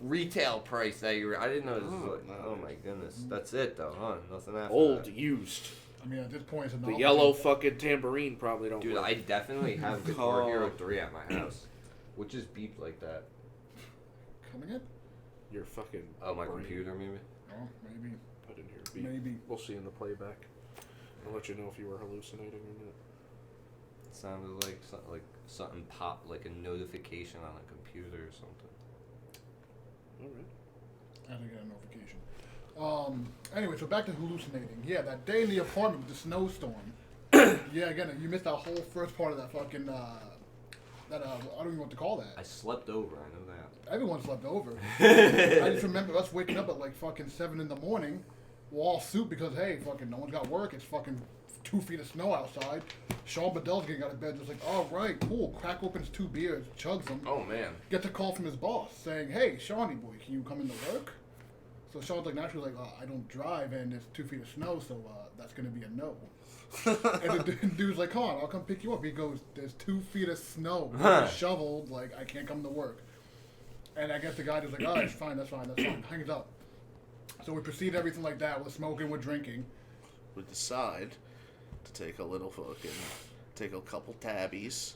Speaker 5: retail price that you were... I didn't know this was
Speaker 3: Oh,
Speaker 5: like...
Speaker 3: no.
Speaker 5: Oh my goodness. That's it though, huh? Nothing after
Speaker 3: Old,
Speaker 5: that.
Speaker 3: used.
Speaker 2: I mean, at this point, it's a
Speaker 3: The
Speaker 2: novelty.
Speaker 3: yellow fucking tambourine probably don't
Speaker 5: Dude,
Speaker 3: work.
Speaker 5: I definitely have Guitar
Speaker 1: Oh.
Speaker 5: Hero 3 at my house. Which is beeped like that.
Speaker 2: Coming in?
Speaker 3: Your fucking...
Speaker 5: Oh, my
Speaker 3: brain.
Speaker 5: computer maybe?
Speaker 2: Oh, maybe.
Speaker 3: I didn't hear a beep.
Speaker 2: Maybe.
Speaker 3: We'll see in the playback. I'll let you know if you were hallucinating or not.
Speaker 5: It sounded like something popped, like a notification on a computer or something.
Speaker 3: Alright.
Speaker 2: I had to get a notification. Anyway, so back to hallucinating. Yeah, that day in the apartment with the snowstorm. Yeah, again, you missed that whole first part of that fucking, I don't even know what to call
Speaker 5: I
Speaker 2: that.
Speaker 5: slept over, I know that.
Speaker 2: Everyone slept over. I just remember us waking up at like fucking 7 in the morning. We're all soup because, hey, fucking no one's got work. It's fucking 2 feet of snow outside. Sean Bedell's getting out of bed just like, all right, cool. Crack opens 2 beers, chugs them.
Speaker 5: Oh man.
Speaker 2: Gets a call from his boss saying, hey, Shawnee boy, can you come into work? So Sean's like, naturally, like, I don't drive and it's 2 feet of snow, so that's going to be a no. And the dude's like, come on, I'll come pick you up. He goes, there's 2 feet of snow, shoveled, like, I can't come to work. And I guess the guy just like, all right, fine, that's fine. Hangs up. So we proceed everything like that. We're smoking, we're drinking.
Speaker 1: We decide to take a little fucking, take a couple tabbies.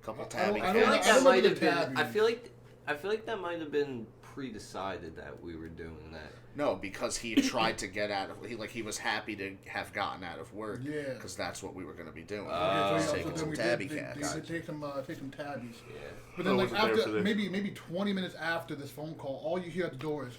Speaker 1: Couple
Speaker 2: I
Speaker 1: tabby
Speaker 2: don't-
Speaker 5: I feel like
Speaker 2: I
Speaker 5: that
Speaker 2: don't
Speaker 5: might
Speaker 2: know
Speaker 5: have
Speaker 2: the
Speaker 5: been.
Speaker 2: tabbies.
Speaker 5: I feel like that might have been pre-decided that we were doing that.
Speaker 1: No, because he tried to get out of, he was happy to have gotten out of work.
Speaker 2: Yeah.
Speaker 1: Because that's what we were going to be doing.
Speaker 2: Okay,
Speaker 1: Just
Speaker 2: so
Speaker 1: taking
Speaker 2: then
Speaker 1: some
Speaker 2: we
Speaker 1: tabby
Speaker 2: did
Speaker 1: cats.
Speaker 2: take some tabbies.
Speaker 5: Yeah.
Speaker 2: But then,
Speaker 3: I
Speaker 2: like,
Speaker 3: wasn't there for
Speaker 2: after
Speaker 3: this.
Speaker 2: maybe 20 minutes after this phone call, all you hear at the door is.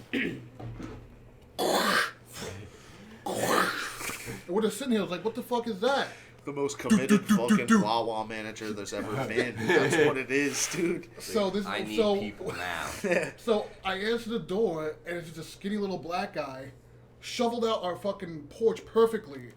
Speaker 2: And we're just sitting here, I was like, what the fuck is that?
Speaker 1: The most committed fucking Wawa manager there's ever been. That's what it is, dude.
Speaker 2: So this,
Speaker 5: I need
Speaker 2: so,
Speaker 5: people now.
Speaker 2: So I answer the door, and it's just a skinny little black guy, shoveled out our fucking porch perfectly,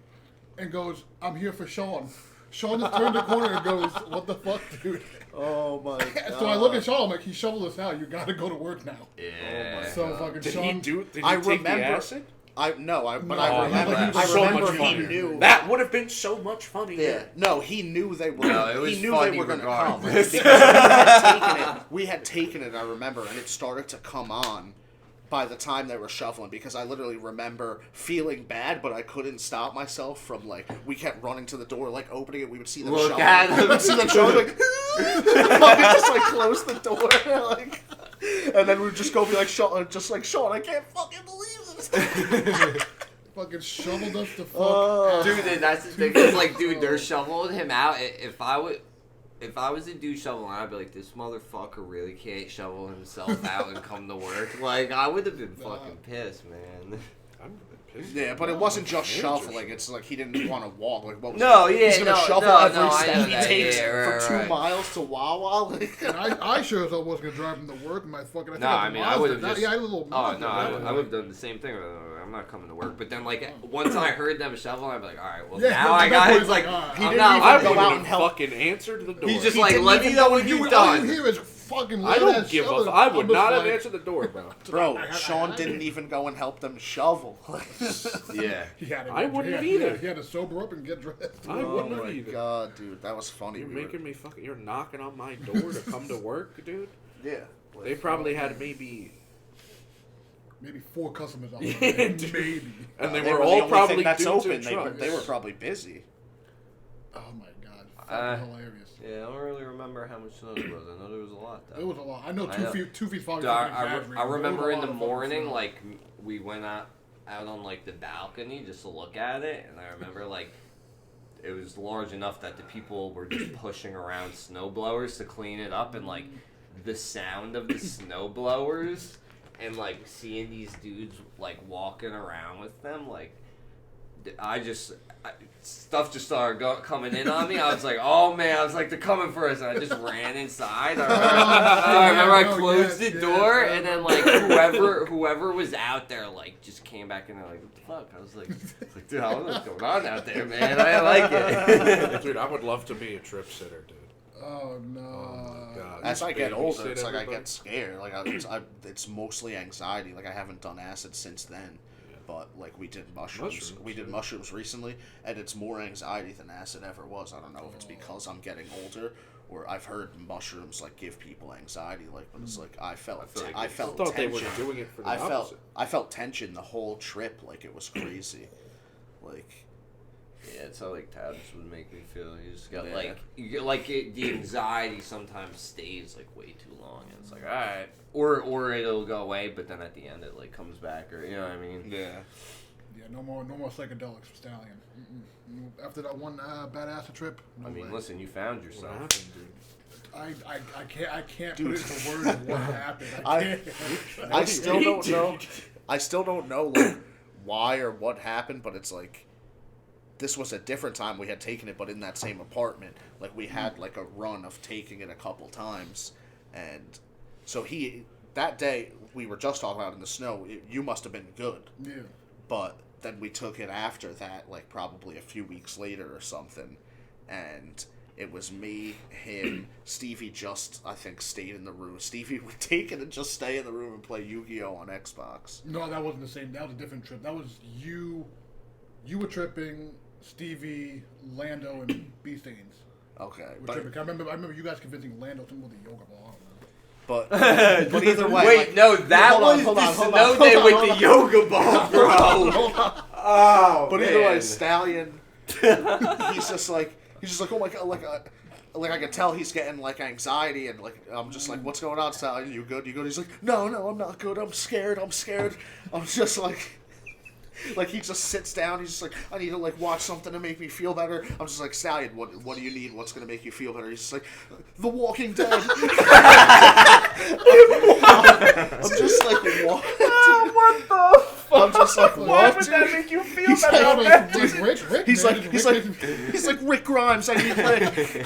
Speaker 2: and goes, "I'm here for Sean." Sean just turned the corner and goes, "What the fuck, dude?"
Speaker 1: Oh my god.
Speaker 2: So I look at Sean, I'm like, "He shoveled us out. You gotta go to work now."
Speaker 5: Yeah.
Speaker 2: So fucking
Speaker 3: Did
Speaker 2: Sean.
Speaker 3: Did he
Speaker 1: I
Speaker 3: take the
Speaker 1: remember-
Speaker 3: acid?
Speaker 1: I
Speaker 2: No,
Speaker 1: I
Speaker 2: he
Speaker 1: remember.
Speaker 2: was
Speaker 1: I
Speaker 2: so
Speaker 1: remember
Speaker 2: much
Speaker 1: he
Speaker 2: funnier.
Speaker 1: knew.
Speaker 3: That would have been so much funnier.
Speaker 1: Yeah, no, he knew they were.
Speaker 5: No, it was
Speaker 1: he knew
Speaker 5: funny
Speaker 1: they were going to come
Speaker 5: regardless.
Speaker 1: because we had taken it. I remember, and it started to come on by the time they were shuffling. Because I literally remember feeling bad, but I couldn't stop myself from like we kept running to the door, like opening it. We would see them
Speaker 5: Look
Speaker 1: shuffling.
Speaker 5: at
Speaker 1: We would see them shuffling, like fucking just like close the door, like, and then we'd just go be like Sean, I can't fucking believe this.
Speaker 2: fucking shoveled us the fuck
Speaker 1: Oh.
Speaker 2: out.
Speaker 5: Dude, and that's the thing. It's like, dude, they're shoveling him out. If I was a dude shoveling, I'd be like, this motherfucker really can't shovel himself out and come to work. Like, I would have been fucking pissed, man.
Speaker 3: I'm pissed.
Speaker 1: Yeah, but it wasn't just shuffling. It's like he didn't want to walk. Like, what was
Speaker 5: No,
Speaker 1: it?
Speaker 5: yeah,
Speaker 1: He's gonna
Speaker 5: no,
Speaker 1: shuffle
Speaker 5: no,
Speaker 1: every
Speaker 5: no, I
Speaker 1: step
Speaker 5: know
Speaker 1: he
Speaker 5: that.
Speaker 1: takes
Speaker 5: Yeah, right,
Speaker 1: for 2
Speaker 5: right.
Speaker 1: miles to Wawa. Like,
Speaker 2: And I sure as hell wasn't gonna drive him to work in my fucking.
Speaker 5: No, I mean, I would have just.
Speaker 2: Yeah, I had a little.
Speaker 5: Oh
Speaker 2: Mazda,
Speaker 5: no,
Speaker 2: right?
Speaker 5: I would have done the same thing. I'm not coming to work. But then, like, once I heard them shoveling, I'd be like, all right, well,
Speaker 2: Yeah,
Speaker 5: now
Speaker 2: at
Speaker 5: I
Speaker 2: that
Speaker 5: got.
Speaker 2: point,
Speaker 5: It's like,
Speaker 2: he
Speaker 5: I'm
Speaker 1: didn't
Speaker 5: not.
Speaker 1: even
Speaker 3: I
Speaker 1: go
Speaker 3: would
Speaker 1: out
Speaker 3: have
Speaker 1: and help.
Speaker 3: fucking answered the door.
Speaker 5: He's just
Speaker 1: He
Speaker 5: like,
Speaker 1: didn't
Speaker 5: let me
Speaker 1: even
Speaker 5: know
Speaker 1: go
Speaker 5: when
Speaker 1: and
Speaker 5: you're
Speaker 2: All
Speaker 5: done.
Speaker 2: you hear is fucking.
Speaker 3: I don't give a. I would not have
Speaker 2: answered.
Speaker 3: answered the door, bro.
Speaker 1: bro, Sean didn't even go and help them shovel.
Speaker 5: Yeah.
Speaker 3: I wouldn't have either.
Speaker 2: He had to sober up and get dressed.
Speaker 3: I
Speaker 1: Oh
Speaker 3: wouldn't have
Speaker 1: my
Speaker 3: either.
Speaker 1: god, dude, that was funny.
Speaker 3: You're
Speaker 1: We were-
Speaker 3: making me fucking. You're knocking on my door to come to work, dude.
Speaker 1: Yeah.
Speaker 3: They probably had maybe,
Speaker 2: Maybe 4 customers on
Speaker 3: Yeah,
Speaker 2: there.
Speaker 3: dude.
Speaker 2: Maybe.
Speaker 3: and they
Speaker 1: They
Speaker 3: were
Speaker 1: the
Speaker 3: all
Speaker 1: only
Speaker 3: probably
Speaker 1: thing that's
Speaker 3: dudes in
Speaker 1: open.
Speaker 3: trucks.
Speaker 1: They were probably busy.
Speaker 2: Oh my god. Fucking hilarious.
Speaker 5: Yeah, I don't really remember how much snow there was. I know there was a lot, though.
Speaker 2: It was a lot. I know
Speaker 5: I
Speaker 2: 2
Speaker 5: know.
Speaker 2: feet 2 feet fog.
Speaker 5: Dude, I remember in the morning, like, we went out. out on like the balcony just to look at it, and I remember like it was large enough that the people were just pushing around snow blowers to clean it up, and like the sound of the snow blowers and like seeing these dudes like walking around with them, like stuff just started coming in on me. I was like, oh man, I was like, they're coming for us, and I just ran inside. I remember I closed the door, and then like whoever was out there like just came back and they're like, what the fuck? I was like, dude, I don't know what's going on out there, man. I like it.
Speaker 3: Dude, I would love to be a trip sitter, dude.
Speaker 2: Oh no!
Speaker 3: Oh my god!
Speaker 1: As I get older, it's like I
Speaker 3: everybody.
Speaker 1: get scared. Like it's mostly anxiety. Like I haven't done acid since then, but like we did mushrooms. We did mushrooms recently, and it's more anxiety than acid ever was. I don't know if it's because I'm getting older, or I've heard mushrooms like give people anxiety. Like, but it's like I felt
Speaker 3: I
Speaker 1: felt
Speaker 3: thought
Speaker 1: tension.
Speaker 3: they were doing it for the
Speaker 1: I
Speaker 3: opposite.
Speaker 1: felt tension the whole trip. Like it was crazy. Like.
Speaker 5: Yeah, it's how like tabs would make me feel. You just got
Speaker 1: Yeah.
Speaker 5: like you get like the anxiety sometimes stays like way too long, and it's like all right, or it'll go away, but then at the end it like comes back, or you know what I mean?
Speaker 1: Yeah.
Speaker 2: Yeah, no more psychedelics for Stallion. Mm-mm. After that one bad acid trip. No
Speaker 5: I mean,
Speaker 2: way.
Speaker 5: listen, you found
Speaker 3: What
Speaker 5: yourself.
Speaker 3: happened, dude?
Speaker 2: I can't
Speaker 1: Dude.
Speaker 2: put it into words of what happened.
Speaker 1: I still don't know. I still don't know like why or what happened, but it's like this was a different time we had taken it, but in that same apartment. Like we had like a run of taking it a couple times, and so that day we were just talking about in the snow. You must have been good,
Speaker 2: Yeah.
Speaker 1: but then we took it after that, like probably a few weeks later or something, and it was me, him, Stevie just, I think, stayed in the room. Stevie would take it and just stay in the room and play Yu-Gi-Oh! On Xbox.
Speaker 2: No, that wasn't the same. That was a different trip. That was you. You were tripping. Stevie, Lando, and B Stains
Speaker 1: Okay,
Speaker 2: were
Speaker 1: but
Speaker 2: tripping. I remember you guys convincing Lando something with a yoga ball. I don't know.
Speaker 1: but either way,
Speaker 5: Wait,
Speaker 1: like,
Speaker 5: no, that
Speaker 1: hold on,
Speaker 5: was
Speaker 1: hold
Speaker 5: the
Speaker 1: on, hold
Speaker 5: snow
Speaker 1: on,
Speaker 5: day
Speaker 1: hold
Speaker 5: with
Speaker 1: on,
Speaker 5: the yoga ball, bro. Oh,
Speaker 1: but either way,
Speaker 5: man.
Speaker 1: Stallion, he's just like, oh my god, like I could tell he's getting like anxiety, and like I'm just like, what's going on, Stallion? You good? You good? He's like, no, I'm not good. I'm scared. I'm just like he just sits down. He's just like, I need to like watch something to make me feel better. I'm just like, Stallion, what do you need? What's gonna make you feel better? He's just like, The Walking Dead. I'm just like, what?
Speaker 5: What the fuck?
Speaker 1: I'm just like, what?
Speaker 3: Why would that make you feel
Speaker 1: He's
Speaker 3: better?
Speaker 1: like,
Speaker 2: Rick,
Speaker 1: He's
Speaker 2: man,
Speaker 1: like,
Speaker 2: Rick-
Speaker 1: he's like Rick Grimes. I need Rick.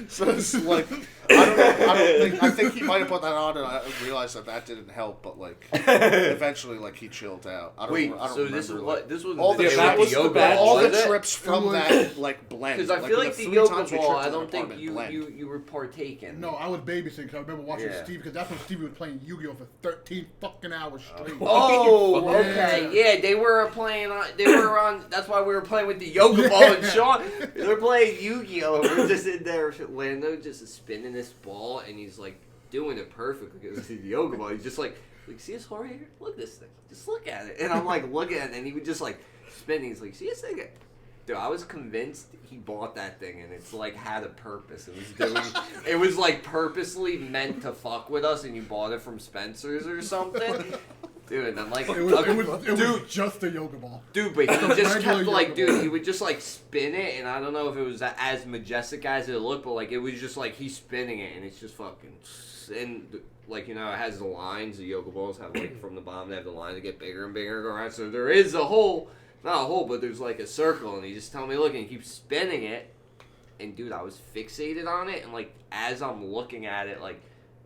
Speaker 1: So it's like, I think he might have put that on, and I realized that didn't help. But like, eventually, like he chilled out. I don't
Speaker 5: Wait,
Speaker 1: remember,
Speaker 5: so this is
Speaker 1: like,
Speaker 5: what this was
Speaker 1: all the
Speaker 5: day
Speaker 3: that
Speaker 5: with
Speaker 3: was
Speaker 5: the
Speaker 3: the
Speaker 5: yoga
Speaker 3: bad-
Speaker 5: ball,
Speaker 1: all
Speaker 5: was
Speaker 1: the
Speaker 5: it?
Speaker 1: trips from that like blend.
Speaker 5: Because I feel like the
Speaker 1: 3
Speaker 5: yoga
Speaker 1: times we
Speaker 5: ball,
Speaker 1: tripped
Speaker 5: I
Speaker 1: in
Speaker 5: don't
Speaker 1: an
Speaker 5: think
Speaker 1: apartment blend.
Speaker 5: you were partaking.
Speaker 2: No, I was babysitting because I remember watching
Speaker 5: Yeah.
Speaker 2: Stevie because that's when Stevie was playing Yu-Gi-Oh for 13 fucking hours straight.
Speaker 5: Oh,
Speaker 2: Yeah.
Speaker 5: okay, yeah, they were playing on. They were on. That's why we were playing with the yoga ball and Sean. They were playing Yu-Gi-Oh. We're just in there. Lando just spinning this ball, and he's like doing it perfectly because it's the yoga ball. He's just like, see this horror here? Look at this thing. Just look at it. And I'm like, looking at it, and he would just like spin. He's like, see this thing? Dude, I was convinced he bought that thing, and it's like had a purpose. It was doing. It was like purposely meant to fuck with us, and you bought it from Spencer's or something. Dude, and I'm like,
Speaker 2: It was just a yoga ball.
Speaker 5: dude, but he just
Speaker 2: regular
Speaker 5: kept like,
Speaker 2: yoga
Speaker 5: dude,
Speaker 2: ball.
Speaker 5: he would just like spin it, and I don't know if it was as majestic as it looked, but like it was just like he's spinning it, and it's just fucking, and like you know, it has the lines. The yoga balls have like from the bottom, they have the line to get bigger and bigger, go around. So there is a hole, not a hole, but there's like a circle, and he just tell me, look, and he keeps spinning it, and dude, I was fixated on it, and like as I'm looking at it, like,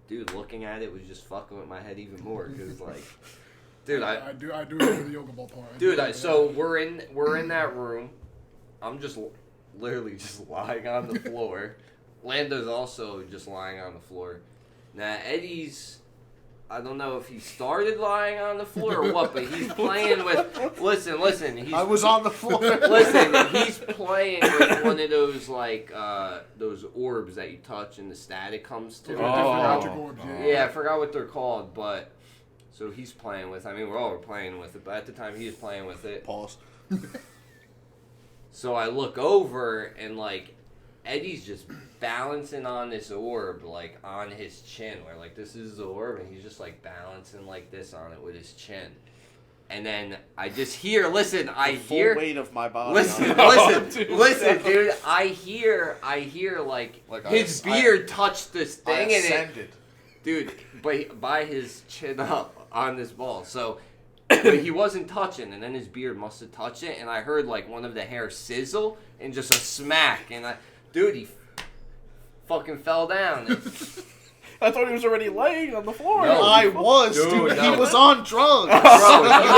Speaker 5: dude, looking at it was just fucking with my head even more, because like. Dude,
Speaker 2: I do remember the yoga ball part.
Speaker 5: So we're in that room. I'm just literally just lying on the floor. Lando's also just lying on the floor. Now Eddie's, I don't know if he started lying on the floor or what, but he's playing with. Listen. He's,
Speaker 1: I was on the floor.
Speaker 5: Listen, he's playing with one of those like those orbs that you touch and the static comes to.
Speaker 2: Magic orbs,
Speaker 5: Yeah, I forgot what they're called, but so he's playing with. I mean, we're all playing with it, but at the time he was playing with it.
Speaker 1: Pause.
Speaker 5: So I look over and like Eddie's just balancing on this orb, like, on his chin, where, like, this is the orb, and he's just, like, balancing like this on it with his chin. And then I just hear, listen, I
Speaker 1: full
Speaker 5: hear...
Speaker 1: weight of my body.
Speaker 5: Listen, dude, I hear, like his beard touched this thing, and it... Dude, but by his chin up on this ball, so... But he wasn't touching, and then his beard must have touched it, and I heard, like, one of the hairs sizzle, and just a smack, and dude, he fucking fell down.
Speaker 3: I thought he was already laying on the floor.
Speaker 1: No, I was, dude.
Speaker 5: no.
Speaker 1: He was on drugs.
Speaker 5: Bro, he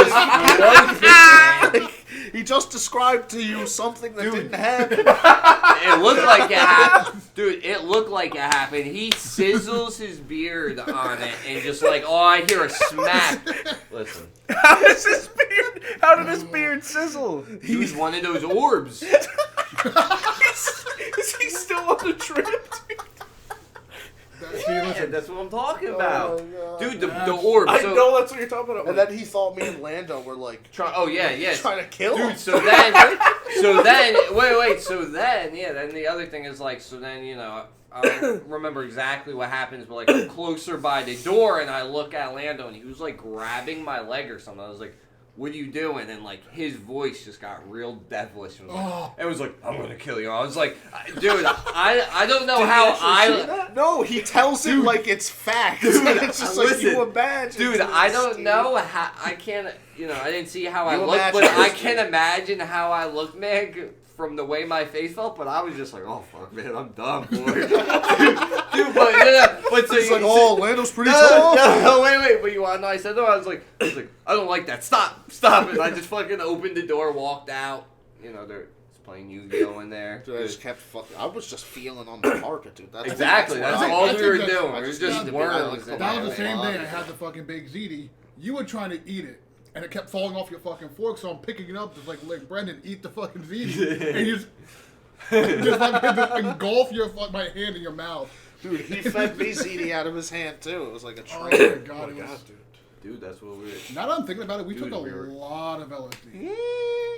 Speaker 5: was man.
Speaker 1: He just described to you something that didn't happen.
Speaker 5: It looked like it happened. Dude, it looked like it happened. He sizzles his beard on it and just like, oh, I hear a smack. Listen.
Speaker 3: How did his beard sizzle?
Speaker 5: He was one of those orbs.
Speaker 3: Is he still on the trip, dude?
Speaker 5: Yeah, that's what I'm talking about.
Speaker 1: no.
Speaker 5: Dude, the orb.
Speaker 3: I
Speaker 5: So,
Speaker 3: know that's what you're talking about.
Speaker 1: And then he thought me and Lando were like
Speaker 5: yeah.
Speaker 1: trying to kill him.
Speaker 5: Dude, so then, then the other thing is like, so then, you know, I don't remember exactly what happens, but like I'm closer by the door and I look at Lando and he was like grabbing my leg or something. I was like, what are you doing? And like his voice just got real devilish. It was like, I'm gonna kill you. I was like, dude, I don't know how
Speaker 1: No, he tells him like it's fact. It's just like you imagine.
Speaker 5: Dude, I don't know how, I can't, you know, I didn't see how I looked,
Speaker 1: imagine
Speaker 5: but I
Speaker 1: this,
Speaker 5: can imagine how I looked, man, from the way my face felt, but I was just like, oh fuck, man, I'm done, boy. Dude, but so
Speaker 1: He's like, oh, Lando's pretty tall.
Speaker 5: No, wait, but you want to know, I said, no, I was like, I don't like that, stop, and I just fucking opened the door, walked out, you know, they're playing Yu-Gi-Oh in there.
Speaker 1: Dude, I just kept fucking. I was just feeling on the carpet, dude.
Speaker 5: Exactly, that's
Speaker 2: I
Speaker 5: all we
Speaker 2: think
Speaker 5: were
Speaker 2: that's-
Speaker 5: doing.
Speaker 1: I
Speaker 5: We were
Speaker 1: just
Speaker 5: just
Speaker 1: need to be
Speaker 5: worms.
Speaker 1: like,
Speaker 2: That was the
Speaker 1: Yeah,
Speaker 2: same
Speaker 1: man.
Speaker 2: day I had the fucking baked ziti. You were trying to eat it, and it kept falling off your fucking fork, so I'm picking it up, just like Brendan, eat the fucking ziti. And you just like engulf my hand in your mouth.
Speaker 1: Dude, he fed me ziti out of his hand too. It was like a
Speaker 2: Oh
Speaker 1: treat.
Speaker 2: my god, it was...
Speaker 5: Dude, that's what we were.
Speaker 2: Now that I'm thinking about it, we took a
Speaker 5: we were-
Speaker 2: lot of LSD.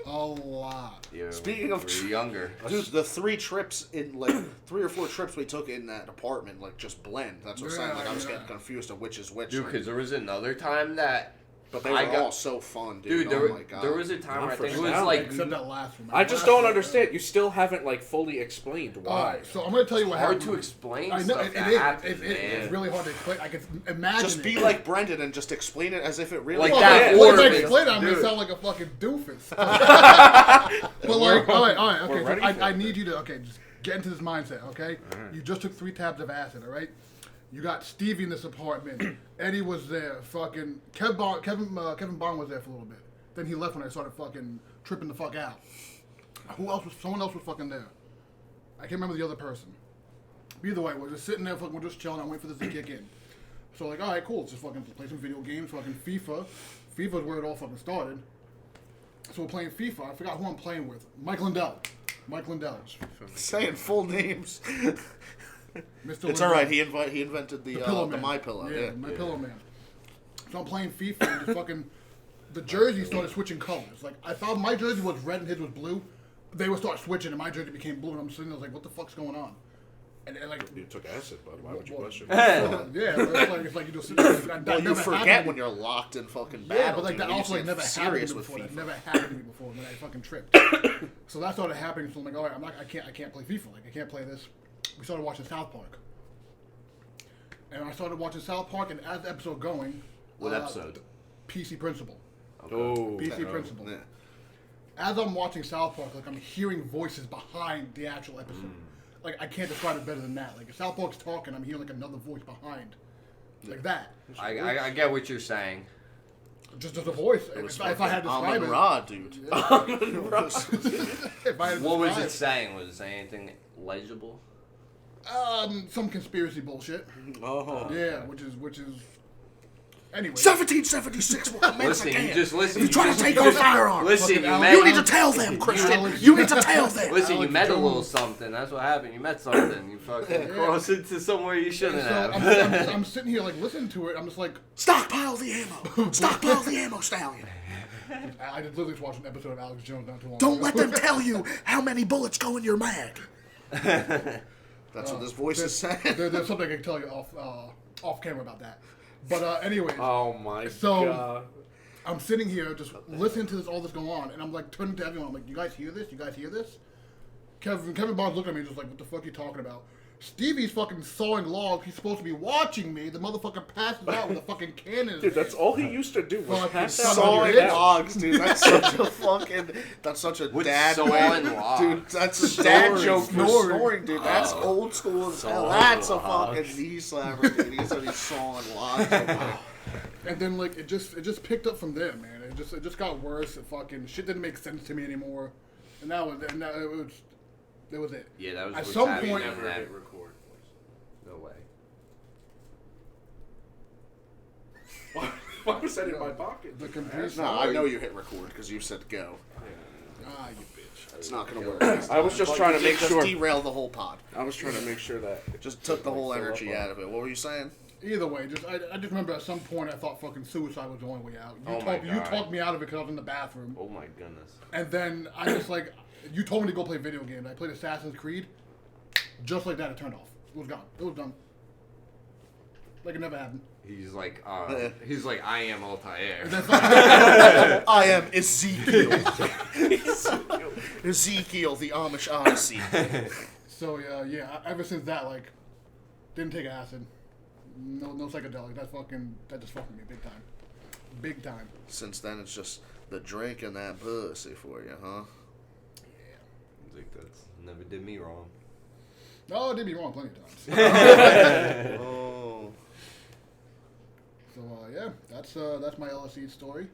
Speaker 2: A lot.
Speaker 5: Yeah,
Speaker 1: Speaking of
Speaker 5: we were younger.
Speaker 1: Dude, the 3 trips in like 3 or 4 trips we took in that apartment like just blend. That's what I'm saying. Like I was getting confused of which is which.
Speaker 5: Dude, because there was another time that.
Speaker 1: but they were all so fun, dude.
Speaker 5: Dude,
Speaker 1: oh my god.
Speaker 5: there was a time where I think it
Speaker 3: for
Speaker 5: was
Speaker 3: now,
Speaker 5: like.
Speaker 2: Except that last one.
Speaker 3: I just don't understand. You still haven't like fully explained why.
Speaker 2: Alright, so I'm gonna tell you what
Speaker 5: Hard
Speaker 2: happened.
Speaker 5: to explain
Speaker 2: I know
Speaker 5: stuff
Speaker 2: it
Speaker 5: that
Speaker 2: is.
Speaker 5: happens, man.
Speaker 2: It's really hard to explain. I can imagine.
Speaker 1: just be
Speaker 2: it.
Speaker 1: like Brendan and just explain it as if it really
Speaker 5: Like
Speaker 2: Well,
Speaker 5: that
Speaker 2: if
Speaker 5: orb
Speaker 2: I
Speaker 5: is-
Speaker 2: explain it, I'm
Speaker 5: dude.
Speaker 2: gonna sound like a fucking doofus. But like, all right, okay.
Speaker 3: we're
Speaker 2: So
Speaker 3: ready for
Speaker 2: I
Speaker 3: it.
Speaker 2: need you to just get into this mindset, okay? You just took 3 tabs of acid, all right? You got Stevie in this apartment. Eddie was there. Fucking Kevin Bond was there for a little bit. Then he left when I started fucking tripping the fuck out. Who else was? Someone else was fucking there. I can't remember the other person. Either way, we're just sitting there, fucking, we're just chilling. I'm waiting for this to kick in. So like, all right, cool. Let's just fucking play some video games. Fucking FIFA. FIFA's where it all fucking started. So we're playing FIFA. I forgot who I'm playing with. Mike Lindell.
Speaker 1: saying full names.
Speaker 2: Mr.
Speaker 1: It's
Speaker 2: Lindell.
Speaker 1: all right. He invented the
Speaker 2: Pillow
Speaker 1: the
Speaker 2: Man.
Speaker 1: My Pillow. Yeah,
Speaker 2: My Pillow Man. So I'm playing FIFA and just fucking the jersey started switching colors. Like I thought my jersey was red and his was blue. They would start switching and my jersey became blue and I'm sitting there like, what the fuck's going on? And like
Speaker 3: You took acid, bud. Why would you
Speaker 2: well,
Speaker 3: question?
Speaker 2: yeah, but it's like you just sit there. That
Speaker 1: Well, you
Speaker 2: never
Speaker 1: forget
Speaker 2: happened.
Speaker 1: when you're locked in fucking
Speaker 2: Yeah,
Speaker 1: battle.
Speaker 2: but like
Speaker 1: dude.
Speaker 2: that
Speaker 1: You
Speaker 2: also like
Speaker 1: get
Speaker 2: never happened to
Speaker 1: serious
Speaker 2: me
Speaker 1: with
Speaker 2: before. That
Speaker 1: FIFA.
Speaker 2: never happened to me before when I fucking tripped. So that started happening. So I'm like, all right, I can't play FIFA. Like I can't play this. We started watching South Park, and I started watching South Park, and as the episode going,
Speaker 5: What episode?
Speaker 2: PC Principle.
Speaker 3: Oh,
Speaker 2: PC Principle.
Speaker 1: Yeah.
Speaker 2: As I'm watching South Park, like I'm hearing voices behind the actual episode. Like I can't describe it better than that. Like if South Park's talking, I'm hearing like another voice behind, like that.
Speaker 5: I get what you're saying.
Speaker 2: Just as a voice.
Speaker 1: It was
Speaker 2: If I had to describe
Speaker 1: Amon
Speaker 2: it,
Speaker 1: Ra, dude.
Speaker 2: if I had to
Speaker 5: What was
Speaker 2: describe
Speaker 5: it saying? Was it saying anything legible?
Speaker 2: Some conspiracy bullshit.
Speaker 1: Oh.
Speaker 2: Yeah, which is. Anyway.
Speaker 1: 1776 will commence
Speaker 5: Listen,
Speaker 1: again.
Speaker 5: you just listen.
Speaker 1: If you try to take our firearms,
Speaker 5: Listen,
Speaker 2: Fucking
Speaker 5: you
Speaker 2: Alex-
Speaker 5: met.
Speaker 1: you need to tell them, Christian.
Speaker 2: Alex
Speaker 1: You need to
Speaker 2: Jones.
Speaker 1: tell them.
Speaker 5: Listen, you
Speaker 2: Alex
Speaker 5: met a little
Speaker 2: Jones.
Speaker 5: something. That's what happened. You met something. You fucking crossed into somewhere you shouldn't
Speaker 2: So
Speaker 5: have.
Speaker 2: I'm sitting here like listening to it. I'm just like,
Speaker 1: Stockpile the ammo. Stockpile the ammo, Stallion.
Speaker 2: I just literally watched an episode of Alex Jones not too long
Speaker 1: Don't
Speaker 2: ago.
Speaker 1: let them tell you how many bullets go in your mag. That's what this voice is saying.
Speaker 2: There's something I can tell you off camera about that. But anyways.
Speaker 3: Oh my
Speaker 2: so,
Speaker 3: god.
Speaker 2: I'm sitting here just listening to all this go on, and I'm like turning to everyone. I'm like, "You guys hear this? You guys hear this?" Kevin Bond's looking at me just like, "What the fuck are you talking about?" Stevie's fucking sawing logs. He's supposed to be watching me. The motherfucker passes out with a fucking cannon.
Speaker 3: Dude, that's all he used to do was
Speaker 2: Fucking
Speaker 3: pass out on
Speaker 1: Sawing
Speaker 3: your couch.
Speaker 1: logs, dude. That's such a fucking. That's such a
Speaker 5: With
Speaker 1: dad
Speaker 5: sawing
Speaker 1: way.
Speaker 5: logs.
Speaker 1: Dude, that's a dad
Speaker 5: Snoring.
Speaker 1: joke for
Speaker 2: Snoring.
Speaker 1: snoring, dude. That's
Speaker 5: Oh.
Speaker 1: old school as hell.
Speaker 5: Sawing
Speaker 1: That's a
Speaker 5: logs.
Speaker 1: fucking knee slapper, dude. He's already sawing logs. Over.
Speaker 2: And then like it just picked up from there, man. It just got worse. It fucking shit didn't make sense to me anymore. And that was it.
Speaker 5: Yeah, that was
Speaker 2: At
Speaker 5: what's
Speaker 2: some
Speaker 5: happening
Speaker 2: point-
Speaker 5: in
Speaker 3: Never
Speaker 5: that.
Speaker 3: hit record.
Speaker 5: No way.
Speaker 3: Why was that in my pocket?
Speaker 2: The computer.
Speaker 1: No, I know you hit record because you said go.
Speaker 2: Ah, you bitch.
Speaker 1: It's not gonna work.
Speaker 3: I was just
Speaker 1: But
Speaker 3: trying
Speaker 1: you
Speaker 3: to make
Speaker 1: just
Speaker 3: sure.
Speaker 1: derail the whole pod.
Speaker 3: I was trying to make sure that it
Speaker 1: Just took the whole
Speaker 3: fill up
Speaker 1: energy
Speaker 3: on-
Speaker 1: out of it. What were you saying?
Speaker 2: Either way, I just remember at some point I thought fucking suicide was the only way out. You
Speaker 5: God.
Speaker 2: talked me out of it because I was in the bathroom.
Speaker 5: Oh my goodness.
Speaker 2: And then I just like, you told me to go play video games. I played Assassin's Creed. Just like that, it turned off. It was gone. It was done. Like it never happened.
Speaker 5: He's like, I am Altair.
Speaker 2: That's like,
Speaker 1: I am Ezekiel. Ezekiel, the Amish Odyssey.
Speaker 2: so yeah. Ever since that, like, didn't take acid. No psychedelic. That just fucked me big time. Big time.
Speaker 1: Since then, it's just the drink and that pussy for you, huh?
Speaker 5: Like, that's never did me wrong.
Speaker 2: No, it did me wrong plenty of times.
Speaker 1: Oh.
Speaker 2: So yeah, that's my LSD story.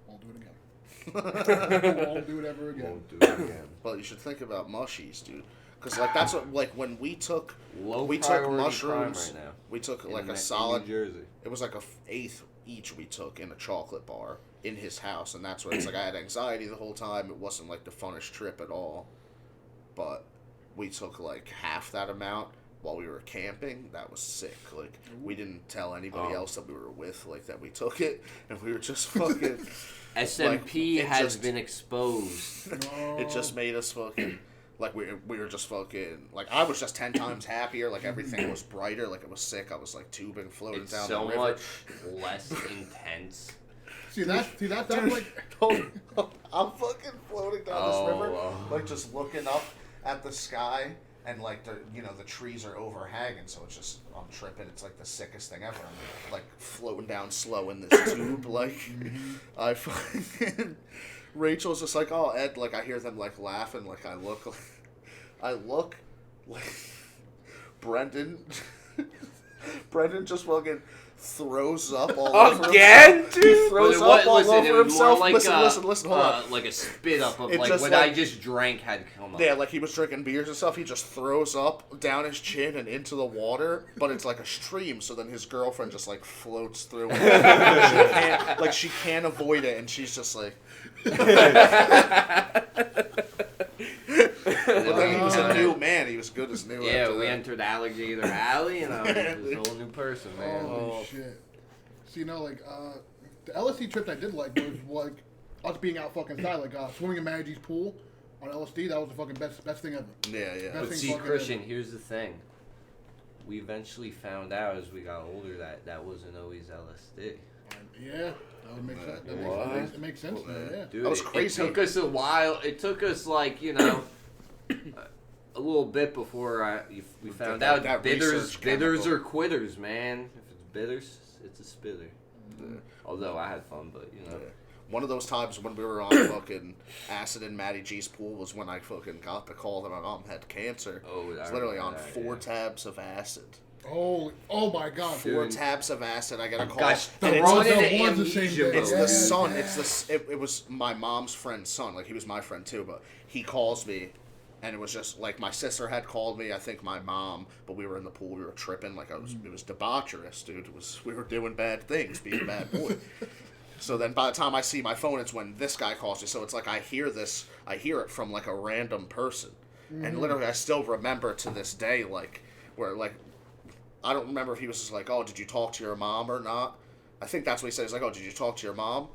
Speaker 2: Won't do it again. Won't do it ever again.
Speaker 5: Won't do it again.
Speaker 1: Well, you should think about mushies, dude. Because, like, that's what, like, when we took
Speaker 5: Low
Speaker 1: took
Speaker 5: priority
Speaker 1: mushrooms,
Speaker 5: crime right now.
Speaker 1: we took,
Speaker 5: In
Speaker 1: like,
Speaker 5: New
Speaker 1: a solid,
Speaker 5: Jersey.
Speaker 1: it was like a eighth each we took in a chocolate bar in his house. And that's where it's like, I had anxiety the whole time. It wasn't, like, the funnest trip at all. But we took, like, half that amount while we were camping. That was sick. Like, we didn't tell anybody else that we were with, like, that we took it. And we were just fucking...
Speaker 5: SMP
Speaker 1: it
Speaker 5: has
Speaker 1: just-
Speaker 5: been exposed.
Speaker 1: It just made us fucking... Like, we were just fucking... Like, I was just 10 times happier. Like, everything was brighter. Like, it was sick. I was, like, tubing, floating
Speaker 5: It's
Speaker 1: down
Speaker 5: so
Speaker 1: the river.
Speaker 5: much less intense.
Speaker 2: See that's like
Speaker 1: I'm fucking floating down
Speaker 5: Oh,
Speaker 1: this river.
Speaker 5: wow.
Speaker 1: Like, just looking up at the sky. And, like, the trees are overhanging. So it's just... I'm tripping. It's, like, the sickest thing ever. I'm, like, floating down slow in this tube. Like, I fucking... Rachel's just like, oh, Ed, like, I hear them, like, laughing, like, I look, like, Brendan just fucking throws up all over
Speaker 3: Again,
Speaker 1: himself. He
Speaker 3: dude?
Speaker 1: throws
Speaker 5: But
Speaker 1: up all
Speaker 5: listen, it
Speaker 1: over
Speaker 5: was
Speaker 1: himself.
Speaker 5: more like
Speaker 1: Listen, hold on.
Speaker 5: like a spit up of
Speaker 1: It
Speaker 5: like
Speaker 1: just
Speaker 5: what
Speaker 1: like-
Speaker 5: I just drank had come up.
Speaker 1: Yeah, like, he was drinking beers and stuff, he just throws up down his chin and into the water, but it's like a stream, so then his girlfriend just, like, floats through it. She can't avoid it, and she's just like... But then he was a new man. He was good as new.
Speaker 5: Yeah,
Speaker 1: after
Speaker 5: we
Speaker 1: that.
Speaker 5: entered Alligator Alley, and I was just a whole new person, man.
Speaker 2: holy shit. So the LSD trip I did like was like us being out fucking side, like swimming in Magic's pool on LSD. That was the fucking best thing ever.
Speaker 1: Yeah.
Speaker 2: Best
Speaker 5: But
Speaker 2: thing
Speaker 5: see,
Speaker 2: fucking
Speaker 5: Christian,
Speaker 2: ever.
Speaker 5: here's the thing. We eventually found out as we got older that wasn't always LSD.
Speaker 2: Yeah, that would make sense.
Speaker 3: What?
Speaker 2: It makes sense. Yeah.
Speaker 5: Dude,
Speaker 1: That was
Speaker 5: it
Speaker 1: crazy.
Speaker 5: took us a while. It took us like a little bit before we found
Speaker 1: That-
Speaker 5: out
Speaker 1: that
Speaker 5: bitters
Speaker 1: research
Speaker 5: bitters
Speaker 1: chemical.
Speaker 5: are quitters, man. If it's bitters, it's a spitter. Although I had fun, but
Speaker 1: One of those times when we were on fucking acid in Matty G's pool was when I fucking got the call that my mom had cancer.
Speaker 5: Oh,
Speaker 1: I was
Speaker 5: I
Speaker 1: literally on
Speaker 5: remember that,
Speaker 1: 4
Speaker 5: yeah.
Speaker 1: tabs of acid.
Speaker 2: Oh my god.
Speaker 1: 4
Speaker 5: Dude.
Speaker 1: tabs of acid. I got a call.
Speaker 5: Gosh,
Speaker 1: and it's,
Speaker 5: thrown
Speaker 2: the
Speaker 5: into
Speaker 2: one's the same
Speaker 5: amnesia
Speaker 2: thing.
Speaker 1: it's
Speaker 5: mode.
Speaker 1: the son. It was my mom's friend's son. Like, he was my friend too, but he calls me. And it was just, like, my sister had called me, I think my mom, but we were in the pool, we were tripping, like, it was debaucherous, dude. We were doing bad things, being a bad boy. So then by the time I see my phone, it's when this guy calls me. So it's like I hear it from, like, a random person. And literally, I still remember to this day, like, where, like, I don't remember if he was just like, oh, did you talk to your mom or not? I think that's what he said. He's like, oh, did you talk to your mom?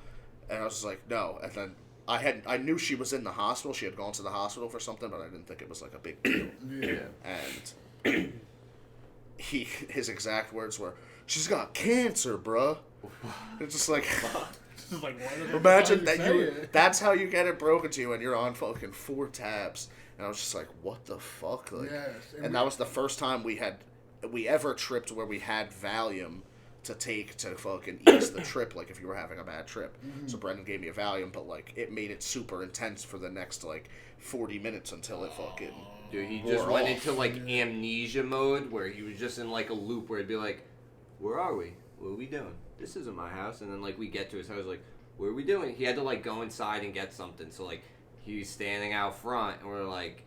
Speaker 1: And I was just like, no. And then I knew she was in the hospital. She had gone to the hospital for something, but I didn't think it was like a big deal.
Speaker 2: Yeah.
Speaker 1: And his exact words were, "She's got cancer, bruh." It's just like,
Speaker 2: It's like,
Speaker 1: imagine that that's how you get it broken to you, and you're on fucking 4 tabs. And I was just like, what the fuck? Like,
Speaker 2: Yes.
Speaker 1: and that was the first time we ever tripped where we had Valium to take to fucking ease the trip, like if you were having a bad trip.
Speaker 2: Mm-hmm.
Speaker 1: So Brendan gave me a Valium, but like it made it super intense for the next like 40 minutes until it fucking
Speaker 5: Dude, he
Speaker 1: wore
Speaker 5: just went
Speaker 1: off.
Speaker 5: into like amnesia mode where he was just in like a loop where it'd be like, where are we? What are we doing? This isn't my house. And then like we get to his house, like, what are we doing? He had to like go inside and get something. So like he's standing out front, and we're like,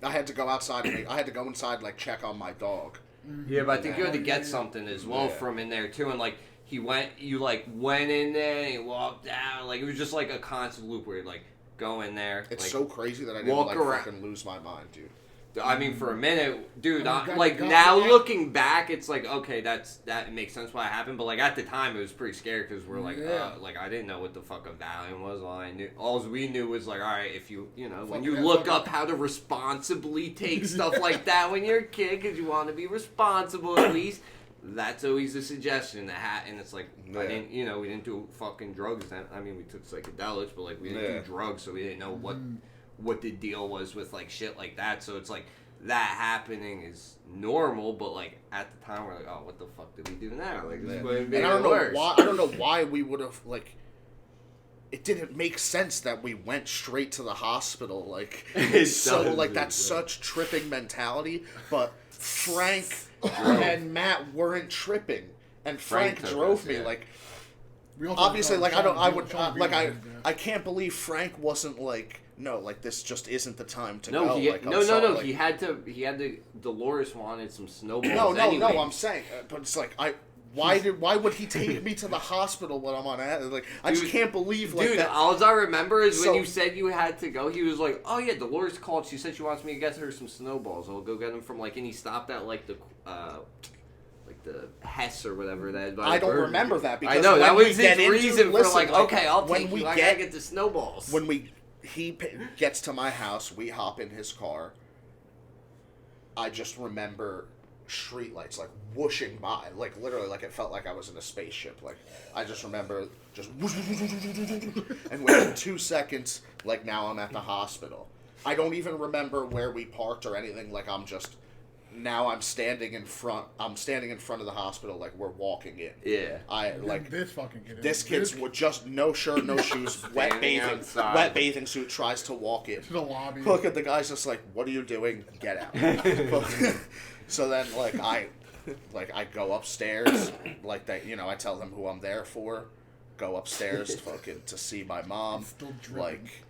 Speaker 1: I had to go outside and I had to go inside like check on my dog.
Speaker 5: yeah, but I think you had to get
Speaker 2: Yeah.
Speaker 5: something as well
Speaker 1: Yeah.
Speaker 5: from in there too. And like you went in there and he walked out. Like it was just like a constant loop where you'd like go in there.
Speaker 1: It's
Speaker 5: like,
Speaker 1: so crazy that I didn't
Speaker 5: walk
Speaker 1: like
Speaker 5: around.
Speaker 1: fucking lose my mind, dude.
Speaker 5: I mean, for a minute, dude.
Speaker 2: I mean,
Speaker 5: Like
Speaker 2: God,
Speaker 5: now,
Speaker 2: God.
Speaker 5: looking back, it's like okay, that makes sense why it happened. But like at the time, it was pretty scary because we're like,
Speaker 2: Yeah.
Speaker 5: like I didn't know what the fuck a Valium was. All we knew was like, all right, if you know, when
Speaker 2: Fucking
Speaker 5: you
Speaker 2: that
Speaker 5: look
Speaker 2: fucking-
Speaker 5: up how to responsibly take stuff like that when you're a kid, because you want to be responsible at least. That's always a suggestion. And it's like I
Speaker 1: Yeah.
Speaker 5: didn't, we didn't do fucking drugs then. I mean, we took psychedelics, but like we didn't
Speaker 1: Yeah.
Speaker 5: do drugs, so we didn't know what the deal was with like shit like that. So it's like that happening is normal, but like at the time we're like, oh, what the fuck did we do now? Like this
Speaker 1: Yeah.
Speaker 5: would be
Speaker 1: And I don't know
Speaker 5: worse.
Speaker 1: why. I don't know why we would have like. It didn't make sense that we went straight to the hospital. Like
Speaker 5: It
Speaker 1: so,
Speaker 5: does,
Speaker 1: like that's
Speaker 5: yeah.
Speaker 1: such tripping mentality. But Frank and Matt weren't tripping, and Frank
Speaker 5: took
Speaker 1: drove
Speaker 5: us,
Speaker 1: me.
Speaker 5: yeah.
Speaker 1: Like
Speaker 2: We also
Speaker 1: obviously,
Speaker 2: saw
Speaker 1: like
Speaker 2: Sean-
Speaker 1: I would
Speaker 2: Sean
Speaker 1: like
Speaker 2: Bean was there.
Speaker 1: I can't believe Frank wasn't like no, like this just isn't the time to
Speaker 5: No,
Speaker 1: go.
Speaker 5: like,
Speaker 1: I'm
Speaker 5: no.
Speaker 1: sorry,
Speaker 5: He had to. Dolores wanted some snowballs.
Speaker 1: No,
Speaker 5: anyway.
Speaker 1: I'm saying, but it's like why would he take me to the hospital when I'm on like I just
Speaker 5: Dude,
Speaker 1: can't believe like
Speaker 5: Dude,
Speaker 1: that.
Speaker 5: all I remember is
Speaker 1: So-
Speaker 5: when you said you had to go, he was like, oh yeah, Dolores called. She said she wants me to get her some snowballs. I'll go get them from and he stopped at like the Hess or whatever that is. by
Speaker 1: I
Speaker 5: the
Speaker 1: don't
Speaker 5: Burger
Speaker 1: remember
Speaker 5: King.
Speaker 1: that because
Speaker 5: I know,
Speaker 1: when
Speaker 5: that
Speaker 1: we
Speaker 5: was
Speaker 1: get
Speaker 5: his
Speaker 1: into-
Speaker 5: reason for
Speaker 1: listen,
Speaker 5: like,
Speaker 1: like,
Speaker 5: okay, I'll
Speaker 1: when
Speaker 5: take
Speaker 1: we
Speaker 5: you. I
Speaker 1: get-
Speaker 5: gotta get the snowballs.
Speaker 1: When he gets to my house, we hop in his car. I just remember streetlights like whooshing by, like literally, like it felt like I was in a spaceship. Like I just remember just whoosh, whoosh, whoosh, whoosh, whoosh, whoosh, and within 2 seconds, like now I'm at the hospital. I don't even remember where we parked or anything. Like I'm standing in front. I'm standing in front of the hospital, like we're walking in.
Speaker 5: yeah.
Speaker 1: I like
Speaker 2: this fucking kid.
Speaker 1: this kid's with just no shirt, no shoes, wet
Speaker 5: Standing outside.
Speaker 1: wet bathing suit, tries to walk in.
Speaker 2: to the lobby.
Speaker 1: Look at the guy's just like, what are you doing? Get out. So then I go upstairs, like that, I tell them who I'm there for. Go upstairs to see my mom.
Speaker 2: Still dripping.
Speaker 1: Like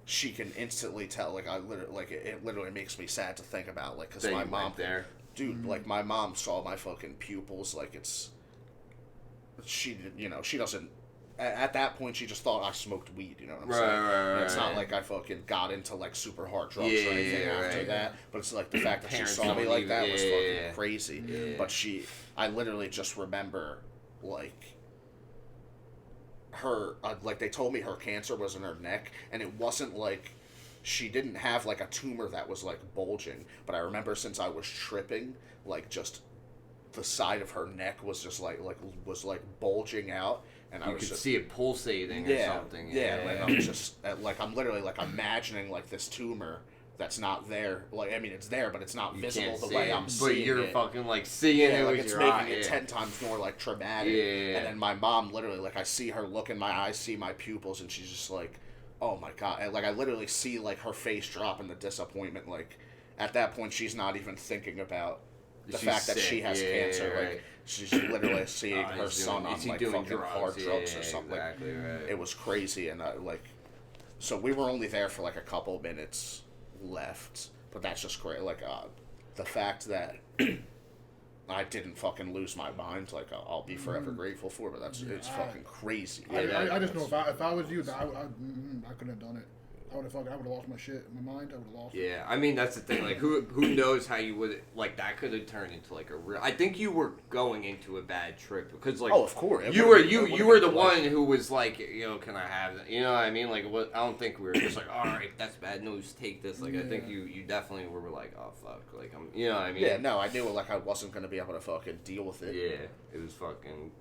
Speaker 1: she can instantly tell. Like it literally makes me sad to think about. Like because
Speaker 5: That
Speaker 1: my
Speaker 5: you
Speaker 1: mom
Speaker 5: went there.
Speaker 1: dude, like my mom saw my fucking pupils. Like she doesn't. At that point, she just thought I smoked weed. You know what I'm saying?
Speaker 5: Right,
Speaker 1: It's not
Speaker 5: right.
Speaker 1: like I fucking got into like super hard drugs
Speaker 5: Yeah,
Speaker 1: or anything
Speaker 5: yeah,
Speaker 1: after
Speaker 5: right.
Speaker 1: that. But it's like the fact that she
Speaker 5: Parents
Speaker 1: saw me
Speaker 5: don't
Speaker 1: like
Speaker 5: even-
Speaker 1: that was
Speaker 5: yeah,
Speaker 1: fucking
Speaker 5: yeah.
Speaker 1: crazy.
Speaker 5: Yeah.
Speaker 1: But I literally just remember like her, like they told me her cancer was in her neck, and it wasn't like she didn't have like a tumor that was like bulging. But I remember since I was tripping, like just the side of her neck was just like bulging out, and I
Speaker 5: You
Speaker 1: was
Speaker 5: could
Speaker 1: just
Speaker 5: see it pulsating or something.
Speaker 1: yeah, like I'm just like I'm literally like imagining like this tumor that's not there. Like I mean, it's there, but it's not
Speaker 5: You
Speaker 1: visible
Speaker 5: can't
Speaker 1: the
Speaker 5: see
Speaker 1: way
Speaker 5: it,
Speaker 1: I'm
Speaker 5: but
Speaker 1: seeing
Speaker 5: you're
Speaker 1: it.
Speaker 5: fucking like seeing
Speaker 1: Yeah,
Speaker 5: it
Speaker 1: like
Speaker 5: with
Speaker 1: it's
Speaker 5: your
Speaker 1: making
Speaker 5: eye.
Speaker 1: it
Speaker 5: Yeah.
Speaker 1: 10 times more like traumatic.
Speaker 5: Yeah.
Speaker 1: And then my mom literally, like I see her look in my eyes, see my pupils, and she's just like, "Oh my god!" And, like I literally see like her face drop in the disappointment. Like at that point, she's not even thinking about the
Speaker 5: She's
Speaker 1: fact that
Speaker 5: sick.
Speaker 1: she has
Speaker 5: Yeah,
Speaker 1: cancer.
Speaker 5: right.
Speaker 1: Like she's literally seeing her
Speaker 5: He's
Speaker 1: son
Speaker 5: doing-
Speaker 1: on
Speaker 5: is he
Speaker 1: like
Speaker 5: doing
Speaker 1: fucking hard drugs or something.
Speaker 5: Exactly, right.
Speaker 1: It was crazy, and so we were only there for like a couple minutes left, but that's just great. Like the fact that I didn't fucking lose my mind, like I'll be forever grateful for. But it's fucking crazy.
Speaker 2: I just know if I was you, I couldn't have done it. I would have lost my shit. My mind, I would have lost.
Speaker 5: Yeah, I mean that's the thing. Like, who knows how you would like that could have turned into like a real. I think you were going into a bad trip because like.
Speaker 1: Oh, of course.
Speaker 5: You were the one who was like, can I have that? You know what I mean? Like, I don't think we were just like, all right, that's bad news. Take this. Like, I think you definitely were like, oh fuck, like you know what I mean?
Speaker 1: Yeah, no, I knew like I wasn't gonna be able to fucking deal with it.
Speaker 5: Yeah, it was fucking.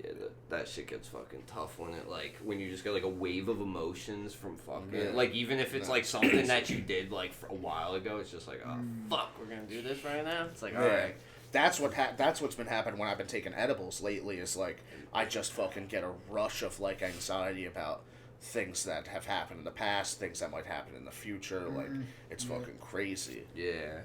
Speaker 5: Yeah, that shit gets fucking tough when you just get like a wave of emotions from fucking like even if it's like something that you did like for a while ago, it's just like oh fuck, we're gonna do this right now. It's like all right.
Speaker 1: That's what's been happening when I've been taking edibles lately. Is like I just fucking get a rush of like anxiety about things that have happened in the past, things that might happen in the future. Like it's fucking crazy.
Speaker 5: Yeah.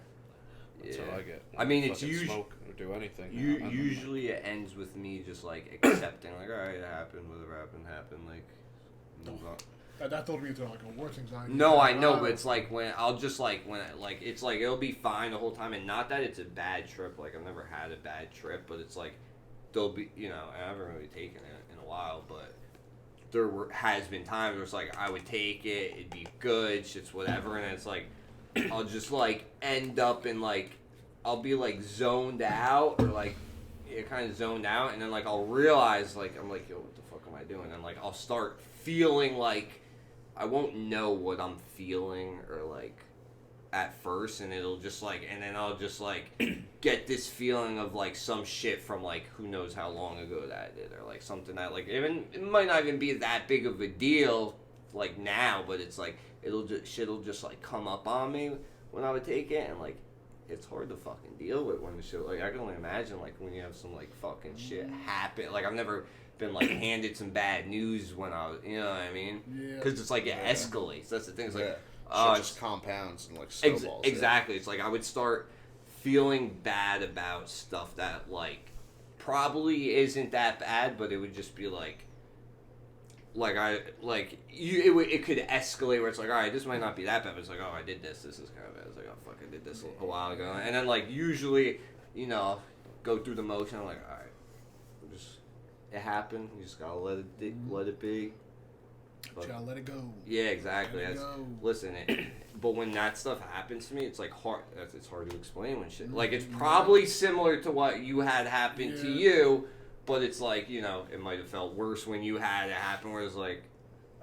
Speaker 3: That's how I get.
Speaker 5: I mean, it's
Speaker 3: fucking
Speaker 5: usually
Speaker 3: smoke or do anything.
Speaker 5: usually it ends with me just like accepting, like, all right, it happened, whatever happened, like, move on.
Speaker 2: That throws me into like a worse anxiety.
Speaker 5: No, I know, but it's like when I'll just like when like it's like it'll be fine the whole time, and not that it's a bad trip. Like I've never had a bad trip, but it's like there'll be I haven't really taken it in a while, but has been times where it's like I would take it, it'd be good, shit's whatever, and it's like. I'll just like end up in like I'll be like zoned out or like kind of zoned out, and then like I'll realize like I'm like yo, what the fuck am I doing? And like I'll start feeling like I won't know what I'm feeling or like at first, and it'll just like and then I'll just like get this feeling of like some shit from like who knows how long ago that I did, or like something that like it might not even be that big of a deal like now, but it's like shit'll just like come up on me when I would take it, and like it's hard to fucking deal with when the shit like I can only imagine like when you have some like fucking shit happen. Like I've never been like handed some bad news when I was, you know what I mean?
Speaker 2: Yeah.
Speaker 5: Because it's like it escalates. That's the thing. It's like
Speaker 1: shit just compounds and like snowballs.
Speaker 5: Exactly. It's like I would start feeling bad about stuff that like probably isn't that bad, but it would just be like. It could escalate where it's like, all right, this might not be that bad, but it's like, oh, I did this is kind of bad. It's like, oh, fuck, I did this a while ago. And then, like, usually, go through the motion. I'm like, all right, it happened. You just gotta let it be. But,
Speaker 2: Gotta let it go.
Speaker 5: Yeah, exactly.
Speaker 2: Let it go.
Speaker 5: Listen, but when that stuff happens to me, it's like hard. It's hard to explain when shit. Like, it's probably similar to what you had happen to you. But it's like, it might have felt worse when you had it happen, where it's like,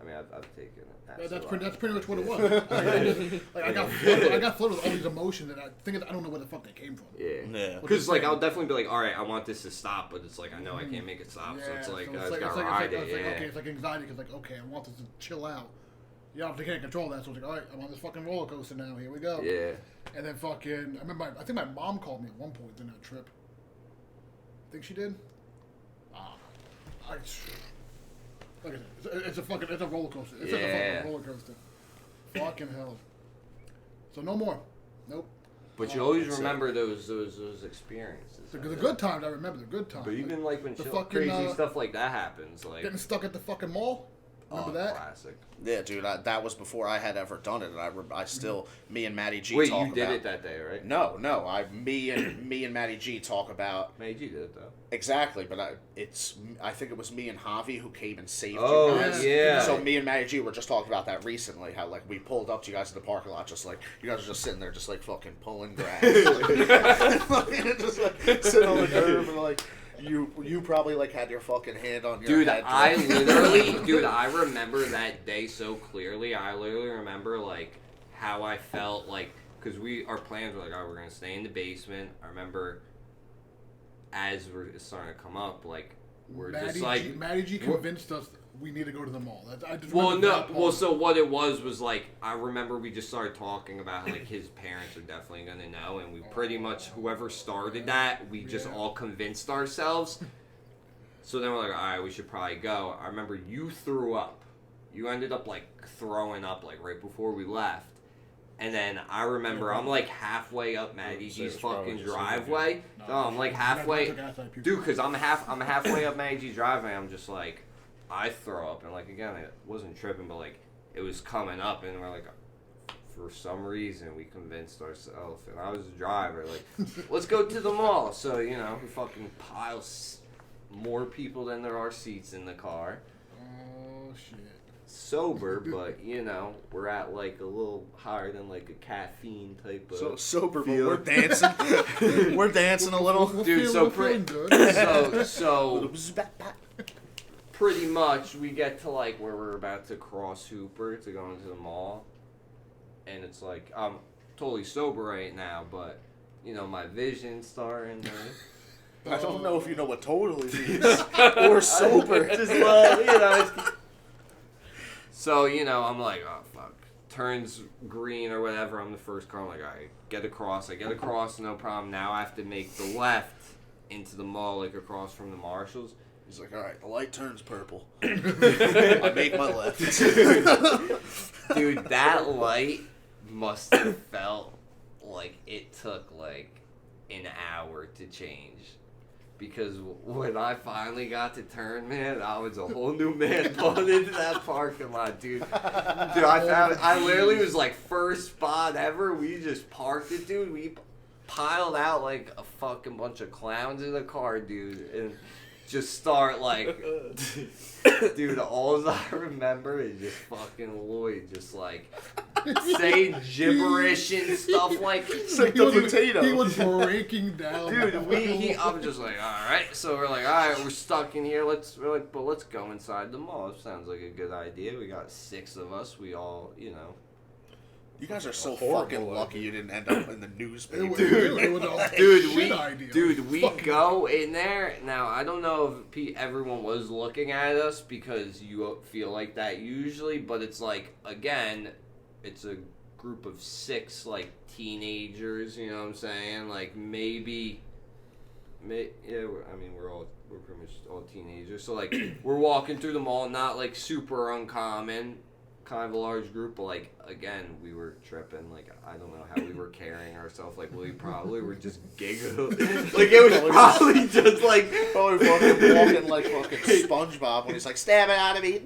Speaker 5: I mean, I've taken it.
Speaker 2: That's pretty much what it was. I got flooded with all these emotions, and I don't know where the fuck they came from.
Speaker 5: Yeah. Because, like, I'll definitely be like, all right, I want this to stop, but it's like, I know I can't make it stop, so it's like, I just gotta ride it.
Speaker 2: Okay, it's like anxiety, because, like, okay, I want this to chill out. You obviously can't control that, so it's like, all right, I'm on this fucking roller coaster now, here we go.
Speaker 5: Yeah.
Speaker 2: And then fucking, I think my mom called me at one point in that trip. I think she did. Like I said, it's a roller coaster. It's just a fucking roller coaster. Fucking hell. So no more. Nope.
Speaker 5: But you always remember those experiences.
Speaker 2: The good times, I remember the good times.
Speaker 5: But even like when
Speaker 2: fucking,
Speaker 5: crazy stuff like that happens, like
Speaker 2: getting stuck at the fucking mall. Remember that?
Speaker 5: Classic.
Speaker 1: Yeah, dude, that was before I had ever done it, and I still, me and Matty G
Speaker 5: Wait,
Speaker 1: talk
Speaker 5: you did it that day, right?
Speaker 1: No, me and Matty G talk about.
Speaker 5: Matty G did it though.
Speaker 1: Exactly, but I think it was me and Javi who came and saved you
Speaker 5: Oh
Speaker 1: guys.
Speaker 5: yeah.
Speaker 1: So me and Matty G were just talking about that recently, how like we pulled up to you guys in the parking lot, just like you guys are just sitting there, just like fucking pulling grass, just like sitting on the curb and like. You probably like had your fucking hand on your head.
Speaker 5: I remember that day so clearly. I literally remember like how I felt like because our plans were like, oh, we're gonna stay in the basement. I remember as we're starting to come up, like
Speaker 2: Matty G convinced us we need to go to the mall.
Speaker 5: So what it was like I remember we just started talking about like his parents are definitely gonna know, and we pretty much whoever started that, we just all convinced ourselves. So then we're like, all right, we should probably go. I remember you threw up. You ended up like throwing up like right before we left. And then I remember I'm like halfway up Matty G's fucking driveway. No, I'm like halfway, dude, because I'm halfway up Matty G's driveway. I'm just like, I throw up, and like again, it wasn't tripping, but like it was coming up, and we're like, for some reason, we convinced ourselves, and I was the driver, like, let's go to the mall. So we fucking pile more people than there are seats in the car.
Speaker 2: Oh shit.
Speaker 5: sober, but you know, we're at like a little higher than like a caffeine type of.
Speaker 1: So sober, but
Speaker 5: feel.
Speaker 1: we're dancing. We're dancing a little.
Speaker 5: Dude, so
Speaker 2: feeling good.
Speaker 5: so pretty much we get to like where we're about to cross Hooper to go into the mall, and it's like I'm totally sober right now, but you know my vision's starting to.
Speaker 1: I don't know if you know what totally means or sober.
Speaker 5: Just you know. So you know I'm like, oh fuck. Turns green or whatever. I'm the first car. I'm like, all right, get across. I get across, no problem. Now I have to make the left into the mall, like across from the Marshalls.
Speaker 1: He's like, all right, the light turns purple. I make my left.
Speaker 5: Dude, that light must have felt like it took like an hour to change. Because when I finally got to turn, man, I was a whole new man pulling into that parking lot, dude. Dude, I literally was like first spot ever. We just parked it, dude. We piled out like a fucking bunch of clowns in the car, dude, and just start like, dude, all I remember is just fucking Lloyd just like saying gibberish and stuff like.
Speaker 1: It's like the potato.
Speaker 2: He was breaking down.
Speaker 5: Dude, I'm just like, all right. So we're like, all right, we're stuck in here. We're like, but let's go inside the mall. It sounds like a good idea. We got 6 of us. We all, you know.
Speaker 1: You guys are so
Speaker 3: Horrible
Speaker 1: fucking lucky you didn't end up in the newspaper.
Speaker 2: It was a
Speaker 5: Dude,
Speaker 2: shit idea.
Speaker 5: Dude, we
Speaker 2: Fucking-
Speaker 5: go in there. Now, I don't know if everyone was looking at us because you feel like that usually, but it's like, again, it's a group of 6, like, teenagers, you know what I'm saying? Like, maybe we're pretty much all teenagers. So, like, we're walking through the mall, not, like, super uncommon. Kind of a large group, but like again, we were tripping. Like I don't know how we were carrying ourselves. Like we probably were just giggling. Like it was probably just like
Speaker 1: Probably fucking walking like fucking SpongeBob when he's like, stab it out of me,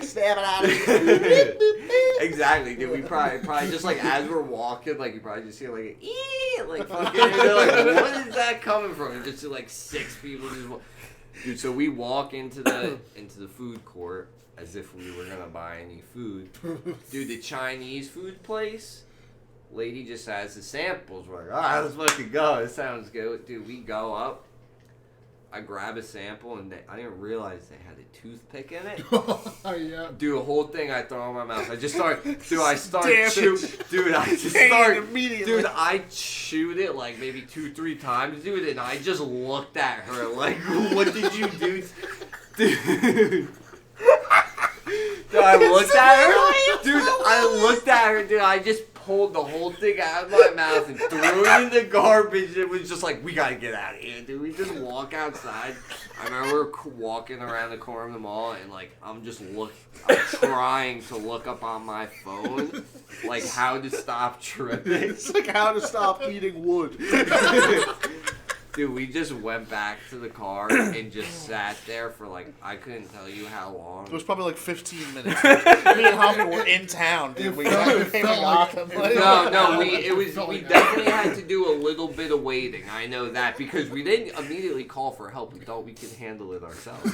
Speaker 1: stab it out of me.
Speaker 5: Exactly, dude. We probably just like as we're walking, like you probably just hear like like fucking. You're like, what is that coming from? And just like 6 people just. Dude, so we walk into the food court. As if we were gonna buy any food. Dude, the Chinese food place, lady just has the samples. We're like, alright, let's fucking go. It sounds good. Dude, we go up. I grab a sample and I didn't realize they had a toothpick in it.
Speaker 2: Oh, yeah.
Speaker 5: Dude, the whole thing I throw in my mouth. I just start, dude, I start
Speaker 1: Damn
Speaker 5: chew.
Speaker 1: it.
Speaker 5: Dude, I just
Speaker 1: Pain
Speaker 5: start,
Speaker 1: immediately.
Speaker 5: dude, I chewed it like maybe 2-3 times, dude, and I just looked at her like, what did you do? Dude. Dude, I looked at her. Dude, I looked at her. Dude, I just pulled the whole thing out of my mouth and threw it in the garbage. It was just like, we gotta get out of here, dude. We just walk outside. I remember walking around the corner of the mall and like I'm trying to look up on my phone like how to stop tripping.
Speaker 1: It's like how to stop eating wood.
Speaker 5: Dude, we just went back to the car and just sat there for like, I couldn't tell you how long.
Speaker 1: It was probably like 15 minutes. Me and Hoffman were in town, dude. We came
Speaker 2: felt like-
Speaker 1: Gotham.
Speaker 5: We definitely had to do a little bit of waiting. I know that because we didn't immediately call for help. We thought we could handle it ourselves.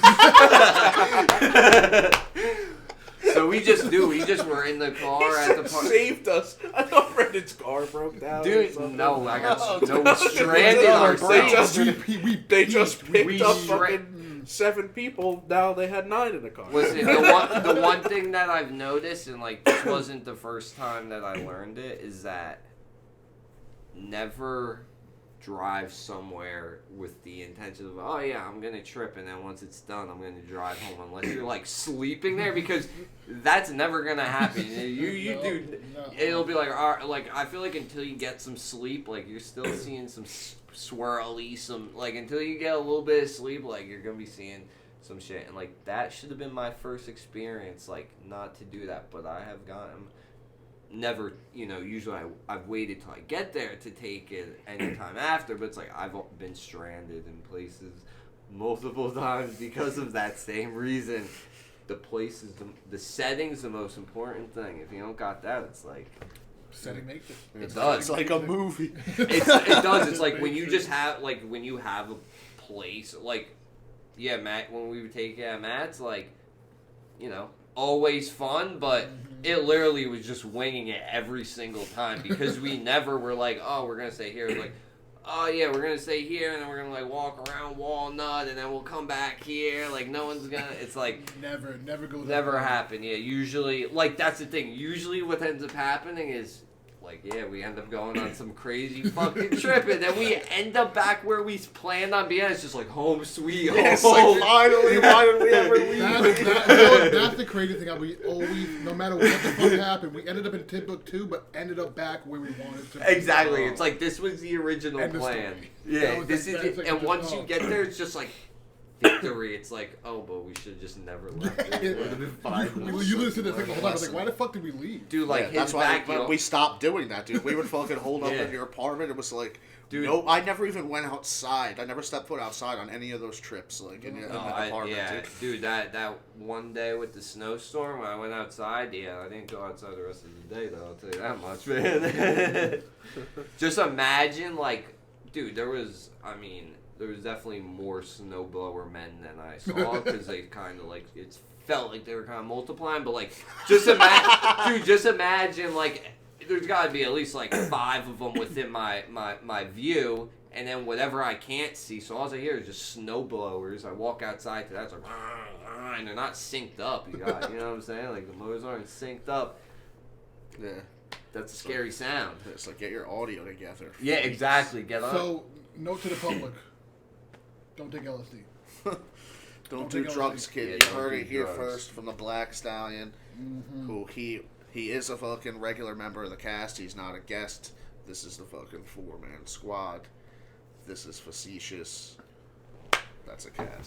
Speaker 5: So we just were in the car at the park.
Speaker 3: Saved us. I thought Brendan's car broke down.
Speaker 5: Dude, no, we stranded
Speaker 3: They
Speaker 5: ourselves.
Speaker 3: just picked
Speaker 5: we
Speaker 3: up
Speaker 5: stra-
Speaker 3: fucking 7 people. Now they had 9 in the car.
Speaker 5: Listen, the one thing that I've noticed, and like this wasn't the first time that I learned it, is that never drive somewhere with the intention of, oh yeah, I'm gonna trip, and then once it's done, I'm gonna drive home, unless you're like sleeping there, because that's never gonna happen. You do. It'll be like, all right, like I feel like until you get some sleep, like you're still seeing some swirly, some like until you get a little bit of sleep, like you're gonna be seeing some shit, and like that should have been my first experience, like not to do that, but I have gotten. Never, usually I've waited till I get there to take it anytime after, but it's like I've been stranded in places multiple times because of that same reason. The place is the setting's the most important thing. If you don't got that, it's like
Speaker 2: Setting makes it.
Speaker 5: it does.
Speaker 1: It's like a movie.
Speaker 5: It does. It's like when you just have when you have a place like Matt when we would take Matt's like always fun, but it literally was just winging it every single time because we never were like, oh, we're going to stay here. It's like, oh, yeah, we're going to stay here, and then we're going to, like, walk around Walnut, and then we'll come back here. Like, no one's going to, it's like...
Speaker 2: Never go that
Speaker 5: Never
Speaker 2: far.
Speaker 5: happen, yeah. Usually, like, that's the thing. Usually what ends up happening is... Like, yeah, we end up going on some crazy fucking trip, and then we end up back where we planned on being. It's just like home sweet home.
Speaker 1: It's like, finally, why did we ever leave?
Speaker 2: That's the crazy thing. How we always, no matter what the fuck happened, we ended up in Timbuktu, but ended up back where we wanted to.
Speaker 5: Exactly. It's like this was the original
Speaker 2: End of
Speaker 5: plan.
Speaker 2: story.
Speaker 5: Yeah,
Speaker 2: That
Speaker 5: this
Speaker 2: was-
Speaker 5: is
Speaker 2: that's
Speaker 5: it.
Speaker 2: like
Speaker 5: And
Speaker 2: just,
Speaker 5: once you get there, it's just like victory. It's like, oh, but we should have just never left. It would have been fine.
Speaker 2: You listen to the thing the whole time. I was like, why the fuck did we leave?
Speaker 5: Dude, like,
Speaker 1: Yeah,
Speaker 5: his
Speaker 1: that's why
Speaker 5: back,
Speaker 1: we stopped doing that, dude. We would fucking hold up
Speaker 5: Yeah.
Speaker 1: in your apartment. It was like,
Speaker 5: Dude.
Speaker 1: no, I never even went outside. I never stepped foot outside on any of those trips, like in the
Speaker 5: Oh,
Speaker 1: apartment,
Speaker 5: yeah,
Speaker 1: dude.
Speaker 5: dude, that one day with the snowstorm when I went outside, yeah, I didn't go outside the rest of the day though. I'll tell you that much, man. Just imagine, like, dude, there was definitely more snowblower men than I saw because they kind of like it felt like they were kind of multiplying, but like just imagine, like. There's got to be at least like 5 of them within my view, and then whatever I can't see. So all I hear is just snow blowers. I walk outside to that, it's like, and they're not synced up. You know what I'm saying? Like the motors aren't synced up.
Speaker 1: Yeah.
Speaker 5: That's a scary sound.
Speaker 1: It's like, get your audio together.
Speaker 5: Yeah, exactly. Get on.
Speaker 2: So, note to the public: don't take LSD.
Speaker 1: Don't
Speaker 2: take
Speaker 1: do
Speaker 2: LSD.
Speaker 1: drugs, kid.
Speaker 5: Yeah,
Speaker 1: You
Speaker 5: don't
Speaker 1: heard
Speaker 5: do
Speaker 1: it here
Speaker 5: drugs.
Speaker 1: first from the Black Stallion, who he is a fucking regular member of the cast. He's not a guest. This is the fucking 4-man squad. This is Facetious. That's a cast.